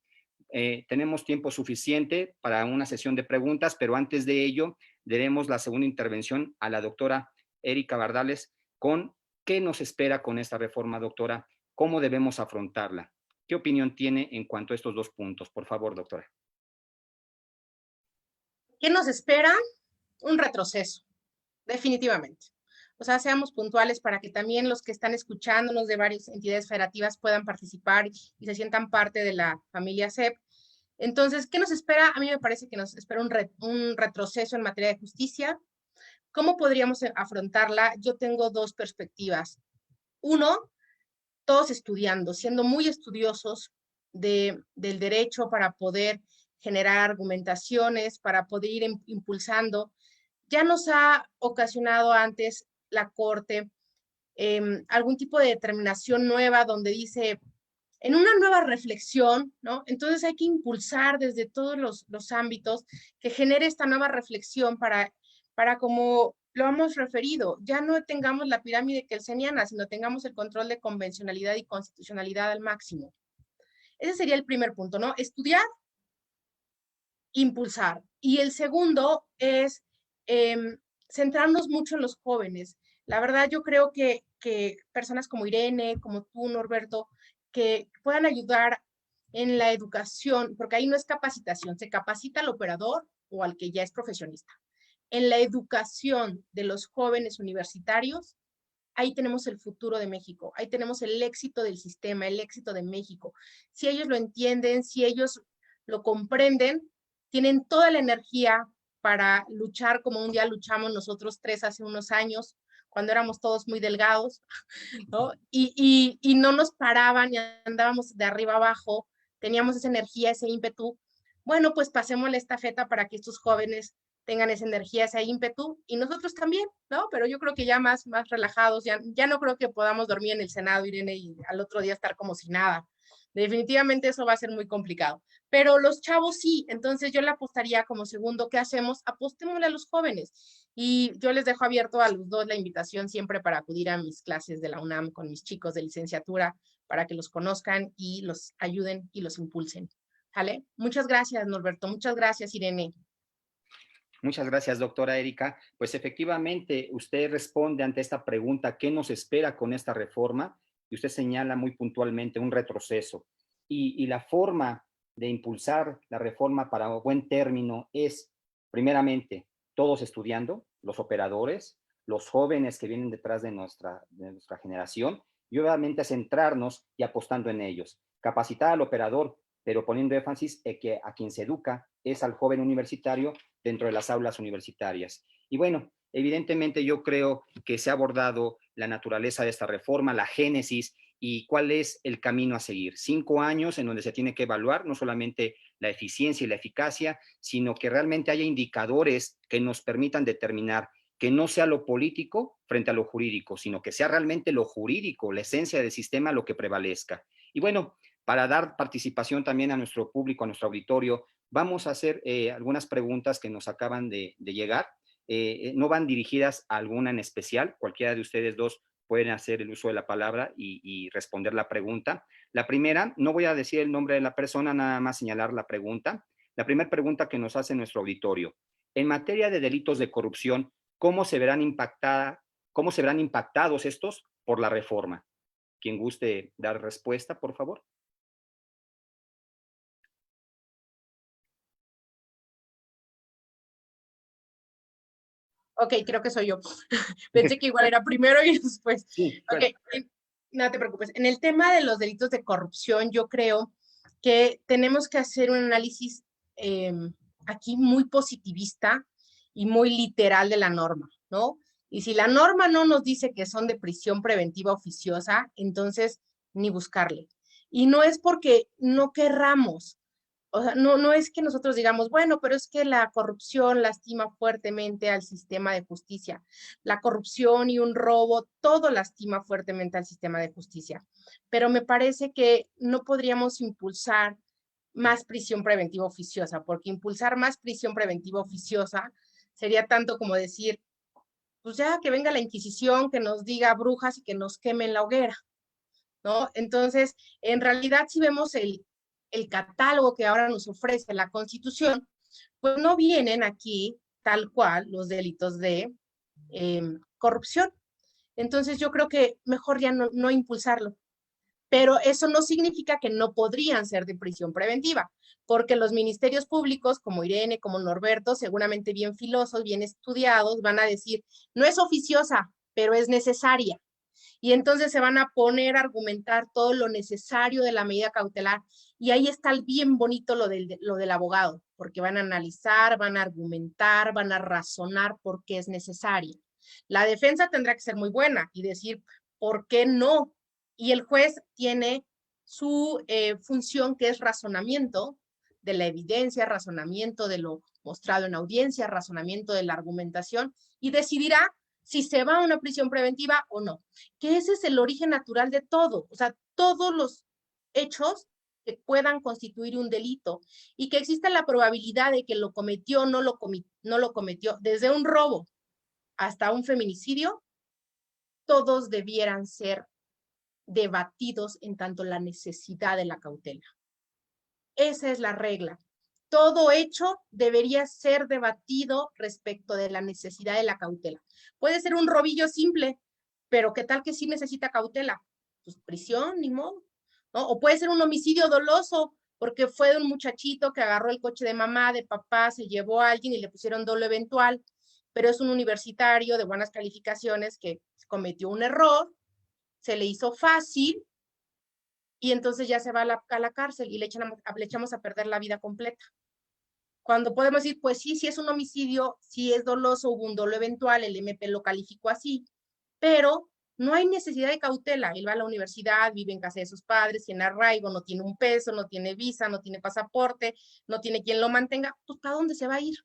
Tenemos tiempo suficiente para una sesión de preguntas, pero antes de ello, daremos la segunda intervención a la doctora Erika Bardales con qué nos espera con esta reforma, doctora, cómo debemos afrontarla. ¿Qué opinión tiene en cuanto a estos dos puntos? Por favor, doctora. ¿Qué nos espera? Un retroceso, definitivamente. O sea, seamos puntuales para que también los que están escuchándonos de varias entidades federativas puedan participar y se sientan parte de la familia CEP. Entonces, ¿qué nos espera? A mí me parece que nos espera un retroceso en materia de justicia. ¿Cómo podríamos afrontarla? Yo tengo dos perspectivas. Uno, todos estudiando, siendo muy estudiosos del derecho para poder generar argumentaciones, para poder ir impulsando. Ya nos ha ocasionado antes la Corte algún tipo de determinación nueva donde dice, en una nueva reflexión, ¿no? Entonces hay que impulsar desde todos los ámbitos que genere esta nueva reflexión para como lo hemos referido, ya no tengamos la pirámide kelseniana, sino tengamos el control de convencionalidad y constitucionalidad al máximo. Ese sería el primer punto, ¿no? Estudiar, impulsar. Y el segundo es centrarnos mucho en los jóvenes. La verdad, yo creo que personas como Irene, como tú, Norberto, que puedan ayudar en la educación, porque ahí no es capacitación, se capacita al operador o al que ya es profesionista. En la educación de los jóvenes universitarios, ahí tenemos el futuro de México, ahí tenemos el éxito del sistema, el éxito de México. Si ellos lo entienden, si ellos lo comprenden, tienen toda la energía para luchar como un día luchamos nosotros tres hace unos años, cuando éramos todos muy delgados, ¿no? Y no nos paraban y andábamos de arriba abajo, teníamos esa energía, ese ímpetu. Bueno, pues pasemos la estafeta para que estos jóvenes tengan esa energía, ese ímpetu, y nosotros también, ¿no? Pero yo creo que ya más relajados, ya no creo que podamos dormir en el Senado, Irene, y al otro día estar como si nada. Definitivamente eso va a ser muy complicado. Pero los chavos sí, entonces yo le apostaría como segundo, ¿qué hacemos? Apostémosle a los jóvenes. Y yo les dejo abierto a los dos la invitación siempre para acudir a mis clases de la UNAM con mis chicos de licenciatura, para que los conozcan y los ayuden y los impulsen. ¿Vale? Muchas gracias, Norberto. Muchas gracias, Irene. Muchas gracias, doctora Erika. Pues efectivamente, usted responde ante esta pregunta, ¿qué nos espera con esta reforma? Y usted señala muy puntualmente un retroceso. Y la forma de impulsar la reforma para buen término es, primeramente, todos estudiando, los operadores, los jóvenes que vienen detrás de nuestra generación, y obviamente centrarnos y apostando en ellos. Capacitar al operador, pero poniendo énfasis en que a quien se educa es al joven universitario dentro de las aulas universitarias. Y bueno, evidentemente yo creo que se ha abordado la naturaleza de esta reforma, la génesis y cuál es el camino a seguir. 5 años en donde se tiene que evaluar no solamente la eficiencia y la eficacia, sino que realmente haya indicadores que nos permitan determinar que no sea lo político frente a lo jurídico, sino que sea realmente lo jurídico, la esencia del sistema lo que prevalezca. Y bueno, para dar participación también a nuestro público, a nuestro auditorio, vamos a hacer algunas preguntas que nos acaban de llegar. No van dirigidas a alguna en especial, cualquiera de ustedes dos pueden hacer el uso de la palabra y responder la pregunta. La primera, no voy a decir el nombre de la persona, nada más señalar la pregunta. La primera pregunta que nos hace nuestro auditorio. En materia de delitos de corrupción, ¿cómo se verán impactados estos por la reforma? Quien guste dar respuesta, por favor. Ok, creo que soy yo. Pensé que igual era primero y después. Sí, claro. Ok, no te preocupes. En el tema de los delitos de corrupción, yo creo que tenemos que hacer un análisis aquí muy positivista y muy literal de la norma, ¿no? Y si la norma no nos dice que son de prisión preventiva oficiosa, entonces ni buscarle. Y no es porque no querramos, o sea, no es que nosotros digamos, bueno, pero es que la corrupción lastima fuertemente al sistema de justicia. La corrupción y un robo, todo lastima fuertemente al sistema de justicia. Pero me parece que no podríamos impulsar más prisión preventiva oficiosa, porque impulsar más prisión preventiva oficiosa sería tanto como decir, pues ya que venga la Inquisición, que nos diga brujas y que nos quemen la hoguera, ¿no? Entonces, en realidad, si vemos el catálogo que ahora nos ofrece la Constitución, pues no vienen aquí tal cual los delitos de corrupción. Entonces, yo creo que mejor ya no impulsarlo. Pero eso no significa que no podrían ser de prisión preventiva, porque los ministerios públicos, como Irene, como Norberto, seguramente bien filosos, bien estudiados, van a decir, no es oficiosa, pero es necesaria. Y entonces se van a poner a argumentar todo lo necesario de la medida cautelar. Y ahí está bien bonito lo del abogado, porque van a analizar, van a argumentar, van a razonar por qué es necesaria. La defensa tendrá que ser muy buena y decir, ¿por qué no? Y el juez tiene su función, que es razonamiento de la evidencia, razonamiento de lo mostrado en audiencia, razonamiento de la argumentación, y decidirá si se va a una prisión preventiva o no. Que ese es el origen natural de todo, o sea, todos los hechos que puedan constituir un delito y que exista la probabilidad de que lo cometió o no lo cometió, desde un robo hasta un feminicidio, todos debieran ser debatidos en tanto la necesidad de la cautela. Esa es la regla. Todo hecho debería ser debatido respecto de la necesidad de la cautela. Puede ser un robillo simple, pero ¿qué tal que sí necesita cautela? Pues prisión, ni modo, ¿no? O puede ser un homicidio doloso, porque fue de un muchachito que agarró el coche de mamá, de papá, se llevó a alguien y le pusieron dolo eventual, pero es un universitario de buenas calificaciones que cometió un error, se le hizo fácil y entonces ya se va a la cárcel y le echamos a perder la vida completa. Cuando podemos decir, pues sí, es un homicidio, sí es doloso, hubo un dolo eventual, el MP lo calificó así, pero no hay necesidad de cautela. Él va a la universidad, vive en casa de sus padres, tiene arraigo, no tiene un peso, no tiene visa, no tiene pasaporte, no tiene quien lo mantenga, pues ¿para dónde se va a ir?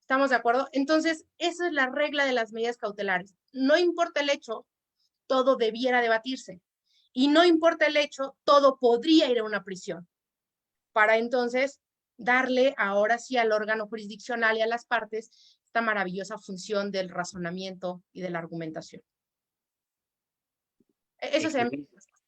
¿Estamos de acuerdo? Entonces, esa es la regla de las medidas cautelares. No importa el hecho, todo debiera debatirse. Y no importa el hecho, todo podría ir a una prisión. Para entonces darle ahora sí al órgano jurisdiccional y a las partes esta maravillosa función del razonamiento y de la argumentación. Eso sería mi respuesta.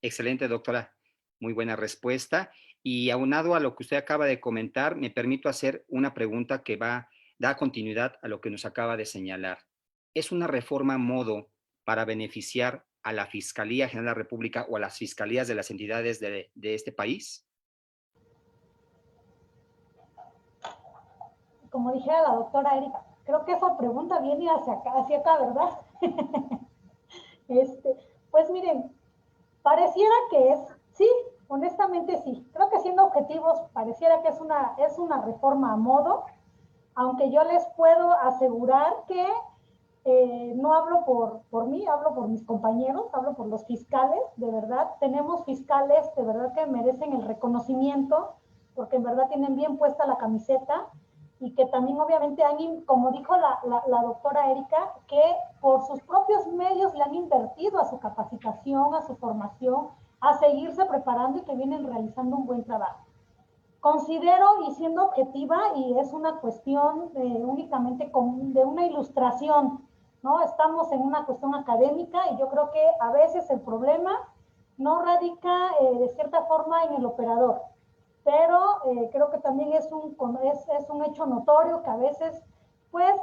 Excelente, doctora. Muy buena respuesta. Y aunado a lo que usted acaba de comentar, me permito hacer una pregunta que da continuidad a lo que nos acaba de señalar. ¿Es una reforma modo para beneficiar a la Fiscalía General de la República o a las fiscalías de las entidades de este país? Como dijera la doctora Erika, creo que esa pregunta viene hacia acá, ¿verdad? Pues miren, pareciera que sí, honestamente sí. Creo que siendo objetivos, pareciera que es una reforma a modo, aunque yo les puedo asegurar que no hablo por mí, hablo por mis compañeros, hablo por los fiscales, de verdad. Tenemos fiscales de verdad que merecen el reconocimiento, porque en verdad tienen bien puesta la camiseta, y que también obviamente como dijo la doctora Erika, que por sus propios medios le han invertido a su capacitación, a su formación, a seguirse preparando y que vienen realizando un buen trabajo. Considero, y siendo objetiva, y es una cuestión únicamente de una ilustración, ¿no? Estamos en una cuestión académica y yo creo que a veces el problema no radica de cierta forma en el operador, pero creo que también es un hecho notorio que a veces, pues,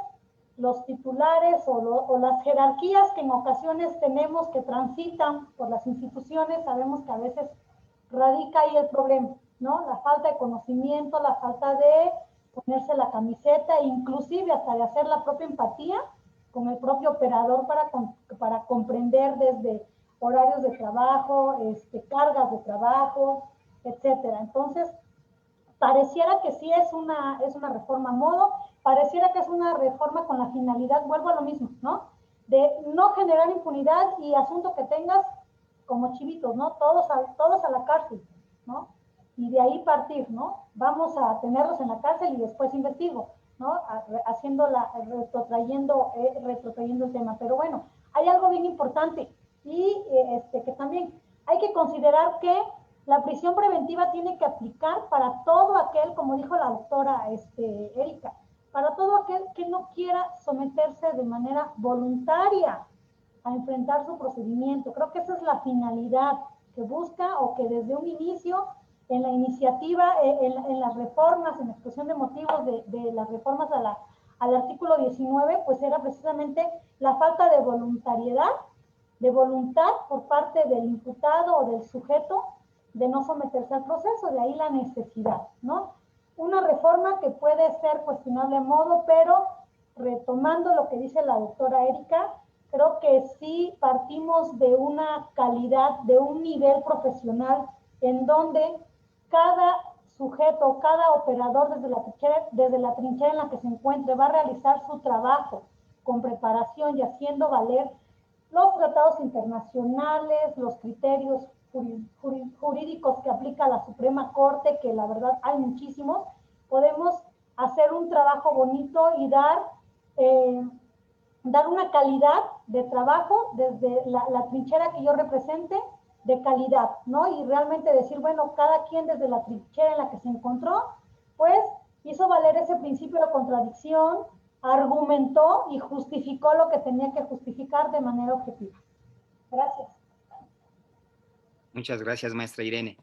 los titulares o las jerarquías que en ocasiones tenemos que transitan por las instituciones, sabemos que a veces radica ahí el problema, ¿no? La falta de conocimiento, la falta de ponerse la camiseta, e inclusive hasta de hacer la propia empatía con el propio operador para comprender desde horarios de trabajo, cargas de trabajo, etcétera. Entonces, pareciera que sí es una reforma a modo, pareciera que es una reforma con la finalidad, vuelvo a lo mismo, ¿no? de no generar impunidad y asunto que tengas como chivitos, ¿no? Todos a la cárcel, ¿no? Y de ahí partir, ¿no? Vamos a tenerlos en la cárcel y después investigo, ¿no? Retrotrayendo el tema. Pero bueno, hay algo bien importante y que también hay que considerar que la prisión preventiva tiene que aplicar para todo aquel, como dijo la doctora Erika, para todo aquel que no quiera someterse de manera voluntaria a enfrentar su procedimiento. Creo que esa es la finalidad que busca o que desde un inicio en la iniciativa, en las reformas, en la exposición de motivos de las reformas al artículo 19, pues era precisamente la falta de voluntariedad, de voluntad por parte del imputado o del sujeto de no someterse al proceso, de ahí la necesidad, ¿no? Una reforma que puede ser cuestionable a modo, pero retomando lo que dice la doctora Erika, creo que sí partimos de una calidad, de un nivel profesional en donde cada sujeto, cada operador desde la trinchera en la que se encuentre va a realizar su trabajo con preparación y haciendo valer los tratados internacionales, los criterios jurídicos que aplica la Suprema Corte, que la verdad hay muchísimos. Podemos hacer un trabajo bonito y dar una calidad de trabajo desde la trinchera que yo represente, de calidad, ¿no? Y realmente decir, bueno, cada quien desde la trinchera en la que se encontró, pues hizo valer ese principio de contradicción, argumentó y justificó lo que tenía que justificar de manera objetiva. Gracias. Muchas gracias, maestra Irene.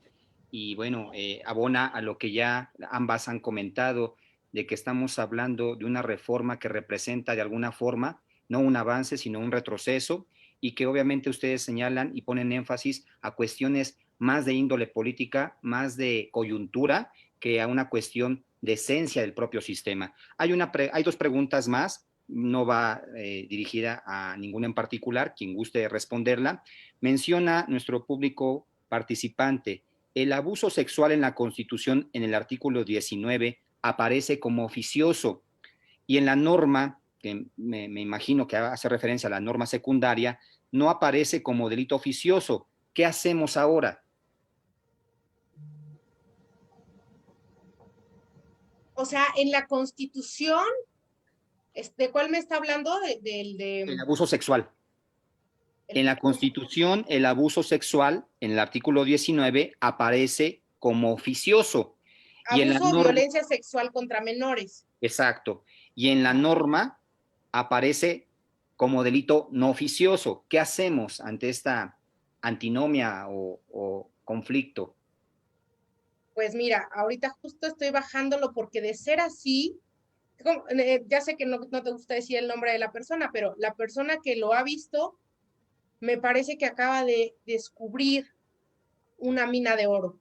Y bueno, abona a lo que ya ambas han comentado, de que estamos hablando de una reforma que representa de alguna forma no un avance, sino un retroceso, y que obviamente ustedes señalan y ponen énfasis a cuestiones más de índole política, más de coyuntura, que a una cuestión de esencia del propio sistema. Hay dos preguntas más, no va dirigida a ninguna en particular, quien guste responderla. Menciona nuestro público participante, el abuso sexual en la Constitución, en el artículo 19, aparece como oficioso, y en la norma, que me imagino que hace referencia a la norma secundaria, no aparece como delito oficioso. ¿Qué hacemos ahora? O sea, en la Constitución, ¿de cuál me está hablando? El abuso sexual. En la Constitución, el abuso sexual, en el artículo 19, aparece como oficioso. Y en la Abuso o norma, violencia sexual contra menores. exacto. Y en la norma aparece como delito no oficioso. ¿Qué hacemos ante esta antinomia o conflicto? Pues mira, ahorita justo estoy bajándolo porque de ser así, ya sé que no te gusta decir el nombre de la persona, pero la persona que lo ha visto me parece que acaba de descubrir una mina de oro.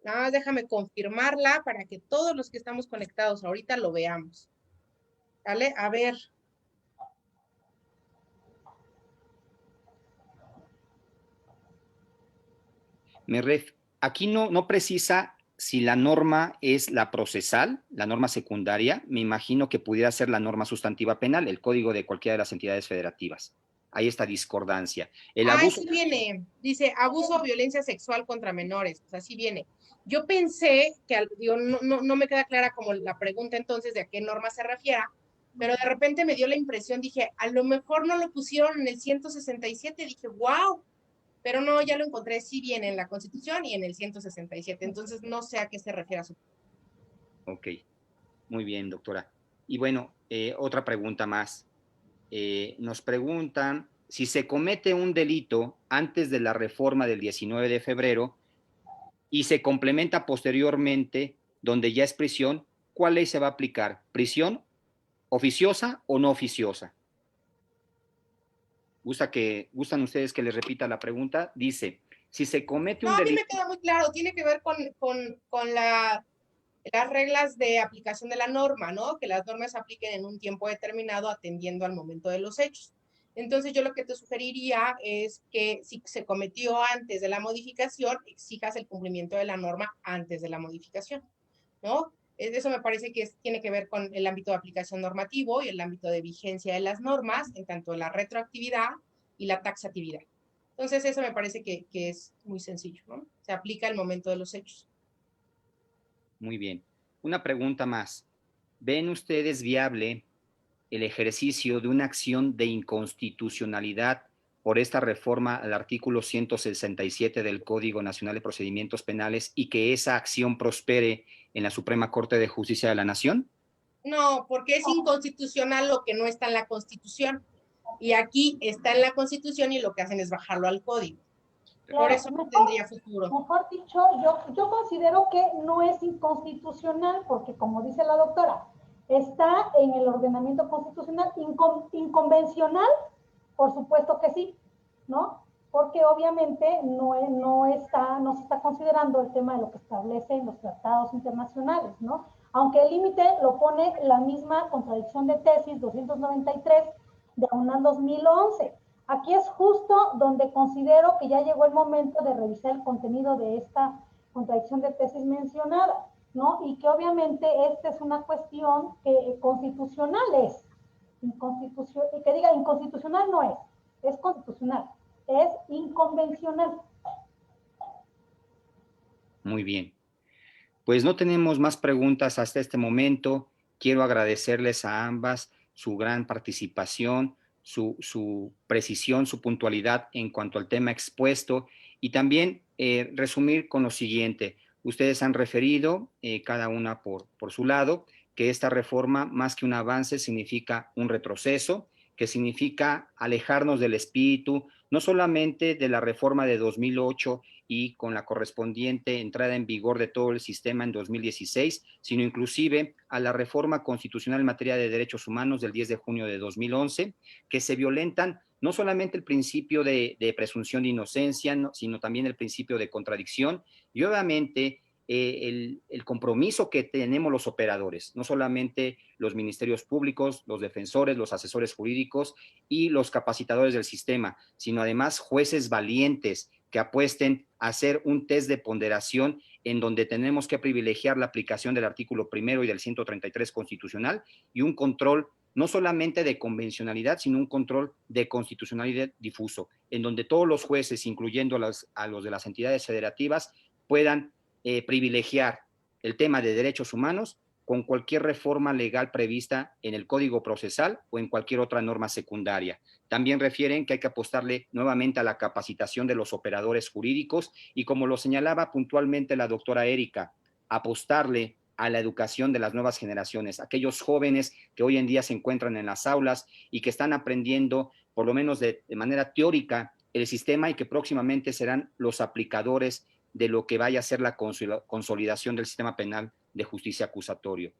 Nada más déjame confirmarla para que todos los que estamos conectados ahorita lo veamos. ¿Vale? A ver. Aquí no precisa si la norma es la procesal, la norma secundaria. Me imagino que pudiera ser la norma sustantiva penal, el código de cualquiera de las entidades federativas. Hay esta discordancia. Sí viene, dice abuso o violencia sexual contra menores, o sea, sí viene. Yo pensé que, digo, no me queda clara como la pregunta entonces de a qué norma se refiera, pero de repente me dio la impresión, dije, a lo mejor no lo pusieron en el 167, dije, wow, pero no, ya lo encontré, sí viene en la Constitución y en el 167, entonces no sé a qué se refiere a su. Ok, muy bien, doctora. Y bueno, otra pregunta más. Nos preguntan si se comete un delito antes de la reforma del 19 de febrero y se complementa posteriormente, donde ya es prisión, ¿cuál ley se va a aplicar? ¿Prisión oficiosa o no oficiosa? ¿Gustan ustedes que les repita la pregunta? Dice, si se comete un delito... A mí me queda muy claro, tiene que ver con las reglas de aplicación de la norma, ¿no? Que las normas se apliquen en un tiempo determinado atendiendo al momento de los hechos. Entonces yo lo que te sugeriría es que si se cometió antes de la modificación, exijas el cumplimiento de la norma antes de la modificación, ¿no? Eso me parece que tiene que ver con el ámbito de aplicación normativo y el ámbito de vigencia de las normas, en tanto la retroactividad y la taxatividad. Entonces, eso me parece que es muy sencillo, ¿no? Se aplica al momento de los hechos. Muy bien. Una pregunta más. ¿Ven ustedes viable el ejercicio de una acción de inconstitucionalidad por esta reforma al artículo 167 del Código Nacional de Procedimientos Penales y que esa acción prospere en la Suprema Corte de Justicia de la Nación? No, porque es inconstitucional lo que no está en la Constitución. Y aquí está en la Constitución y lo que hacen es bajarlo al código. Por eso no tendría futuro. Mejor dicho, yo considero que no es inconstitucional porque, como dice la doctora, está en el ordenamiento constitucional. Inconvencional, por supuesto que sí, ¿no? Porque obviamente no se está considerando el tema de lo que establecen los tratados internacionales, ¿no? Aunque el límite lo pone la misma contradicción de tesis 293 de UNAM 2011. Aquí es justo donde considero que ya llegó el momento de revisar el contenido de esta contradicción de tesis mencionada, ¿no? Y que obviamente esta es una cuestión que constitucional es. Y que diga inconstitucional no es constitucional, es inconvencional. Muy bien. Pues no tenemos más preguntas hasta este momento. Quiero agradecerles a ambas su gran participación, su precisión, su puntualidad en cuanto al tema expuesto y también resumir con lo siguiente. Ustedes han referido, cada una por su lado, que esta reforma, más que un avance, significa un retroceso, que significa alejarnos del espíritu, no solamente de la reforma de 2008 y con la correspondiente entrada en vigor de todo el sistema en 2016, sino inclusive a la reforma constitucional en materia de derechos humanos del 10 de junio de 2011, que se violentan no solamente el principio de presunción de inocencia, sino también el principio de contradicción y obviamente el compromiso que tenemos los operadores, no solamente los ministerios públicos, los defensores, los asesores jurídicos y los capacitadores del sistema, sino además jueces valientes que apuesten a hacer un test de ponderación en donde tenemos que privilegiar la aplicación del artículo 1 y del 133 constitucional y un control no solamente de convencionalidad, sino un control de constitucionalidad difuso, en donde todos los jueces, incluyendo a los de las entidades federativas, puedan privilegiar el tema de derechos humanos con cualquier reforma legal prevista en el Código Procesal o en cualquier otra norma secundaria. También refieren que hay que apostarle nuevamente a la capacitación de los operadores jurídicos y, como lo señalaba puntualmente la doctora Erika, apostarle a la educación de las nuevas generaciones, aquellos jóvenes que hoy en día se encuentran en las aulas y que están aprendiendo, por lo menos de manera teórica, el sistema y que próximamente serán los aplicadores de lo que vaya a ser la consolidación del sistema penal de justicia acusatorio.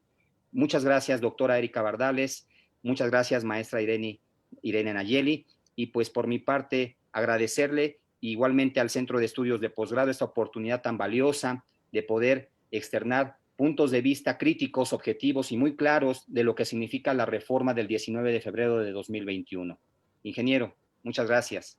Muchas gracias, doctora Erika Bardales. Muchas gracias, maestra Irene Nayeli. Y pues por mi parte, agradecerle igualmente al Centro de Estudios de Posgrado esta oportunidad tan valiosa de poder externar puntos de vista críticos, objetivos y muy claros de lo que significa la reforma del 19 de febrero de 2021. Ingeniero, muchas gracias.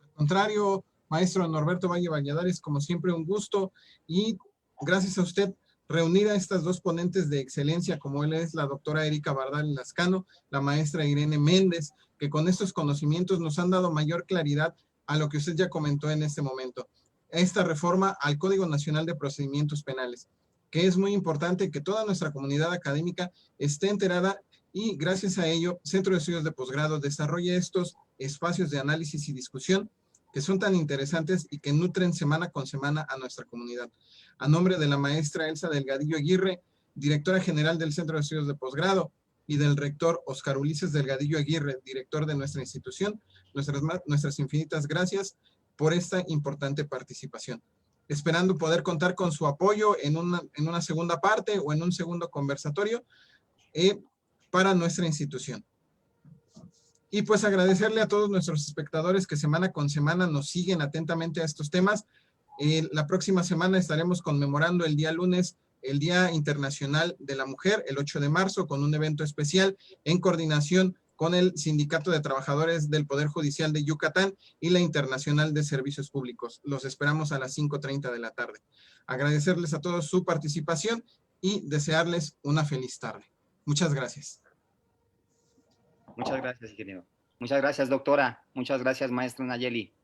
Al contrario, maestro Norberto Valle Valladares, como siempre un gusto y gracias a usted reunir a estas dos ponentes de excelencia como él es la doctora Erika Bardales Lascano, la maestra Irene Méndez, que con estos conocimientos nos han dado mayor claridad a lo que usted ya comentó en este momento. Esta reforma al Código Nacional de Procedimientos Penales, que es muy importante que toda nuestra comunidad académica esté enterada y gracias a ello, Centro de Estudios de Posgrado desarrolla estos espacios de análisis y discusión que son tan interesantes y que nutren semana con semana a nuestra comunidad. A nombre de la maestra Elsa Delgadillo Aguirre, directora general del Centro de Estudios de Posgrado, y del rector Oscar Ulises Delgadillo Aguirre, director de nuestra institución, nuestras infinitas gracias por esta importante participación. Esperando poder contar con su apoyo en una segunda parte o en un segundo conversatorio para nuestra institución. Y pues agradecerle a todos nuestros espectadores que semana con semana nos siguen atentamente a estos temas. La próxima semana estaremos conmemorando el día lunes, el Día Internacional de la Mujer, el 8 de marzo, con un evento especial en coordinación con el Sindicato de Trabajadores del Poder Judicial de Yucatán y la Internacional de Servicios Públicos. Los esperamos a las 5:30 de la tarde. Agradecerles a todos su participación y desearles una feliz tarde. Muchas gracias. Muchas gracias, ingeniero. Muchas gracias, doctora. Muchas gracias, maestro Nayeli.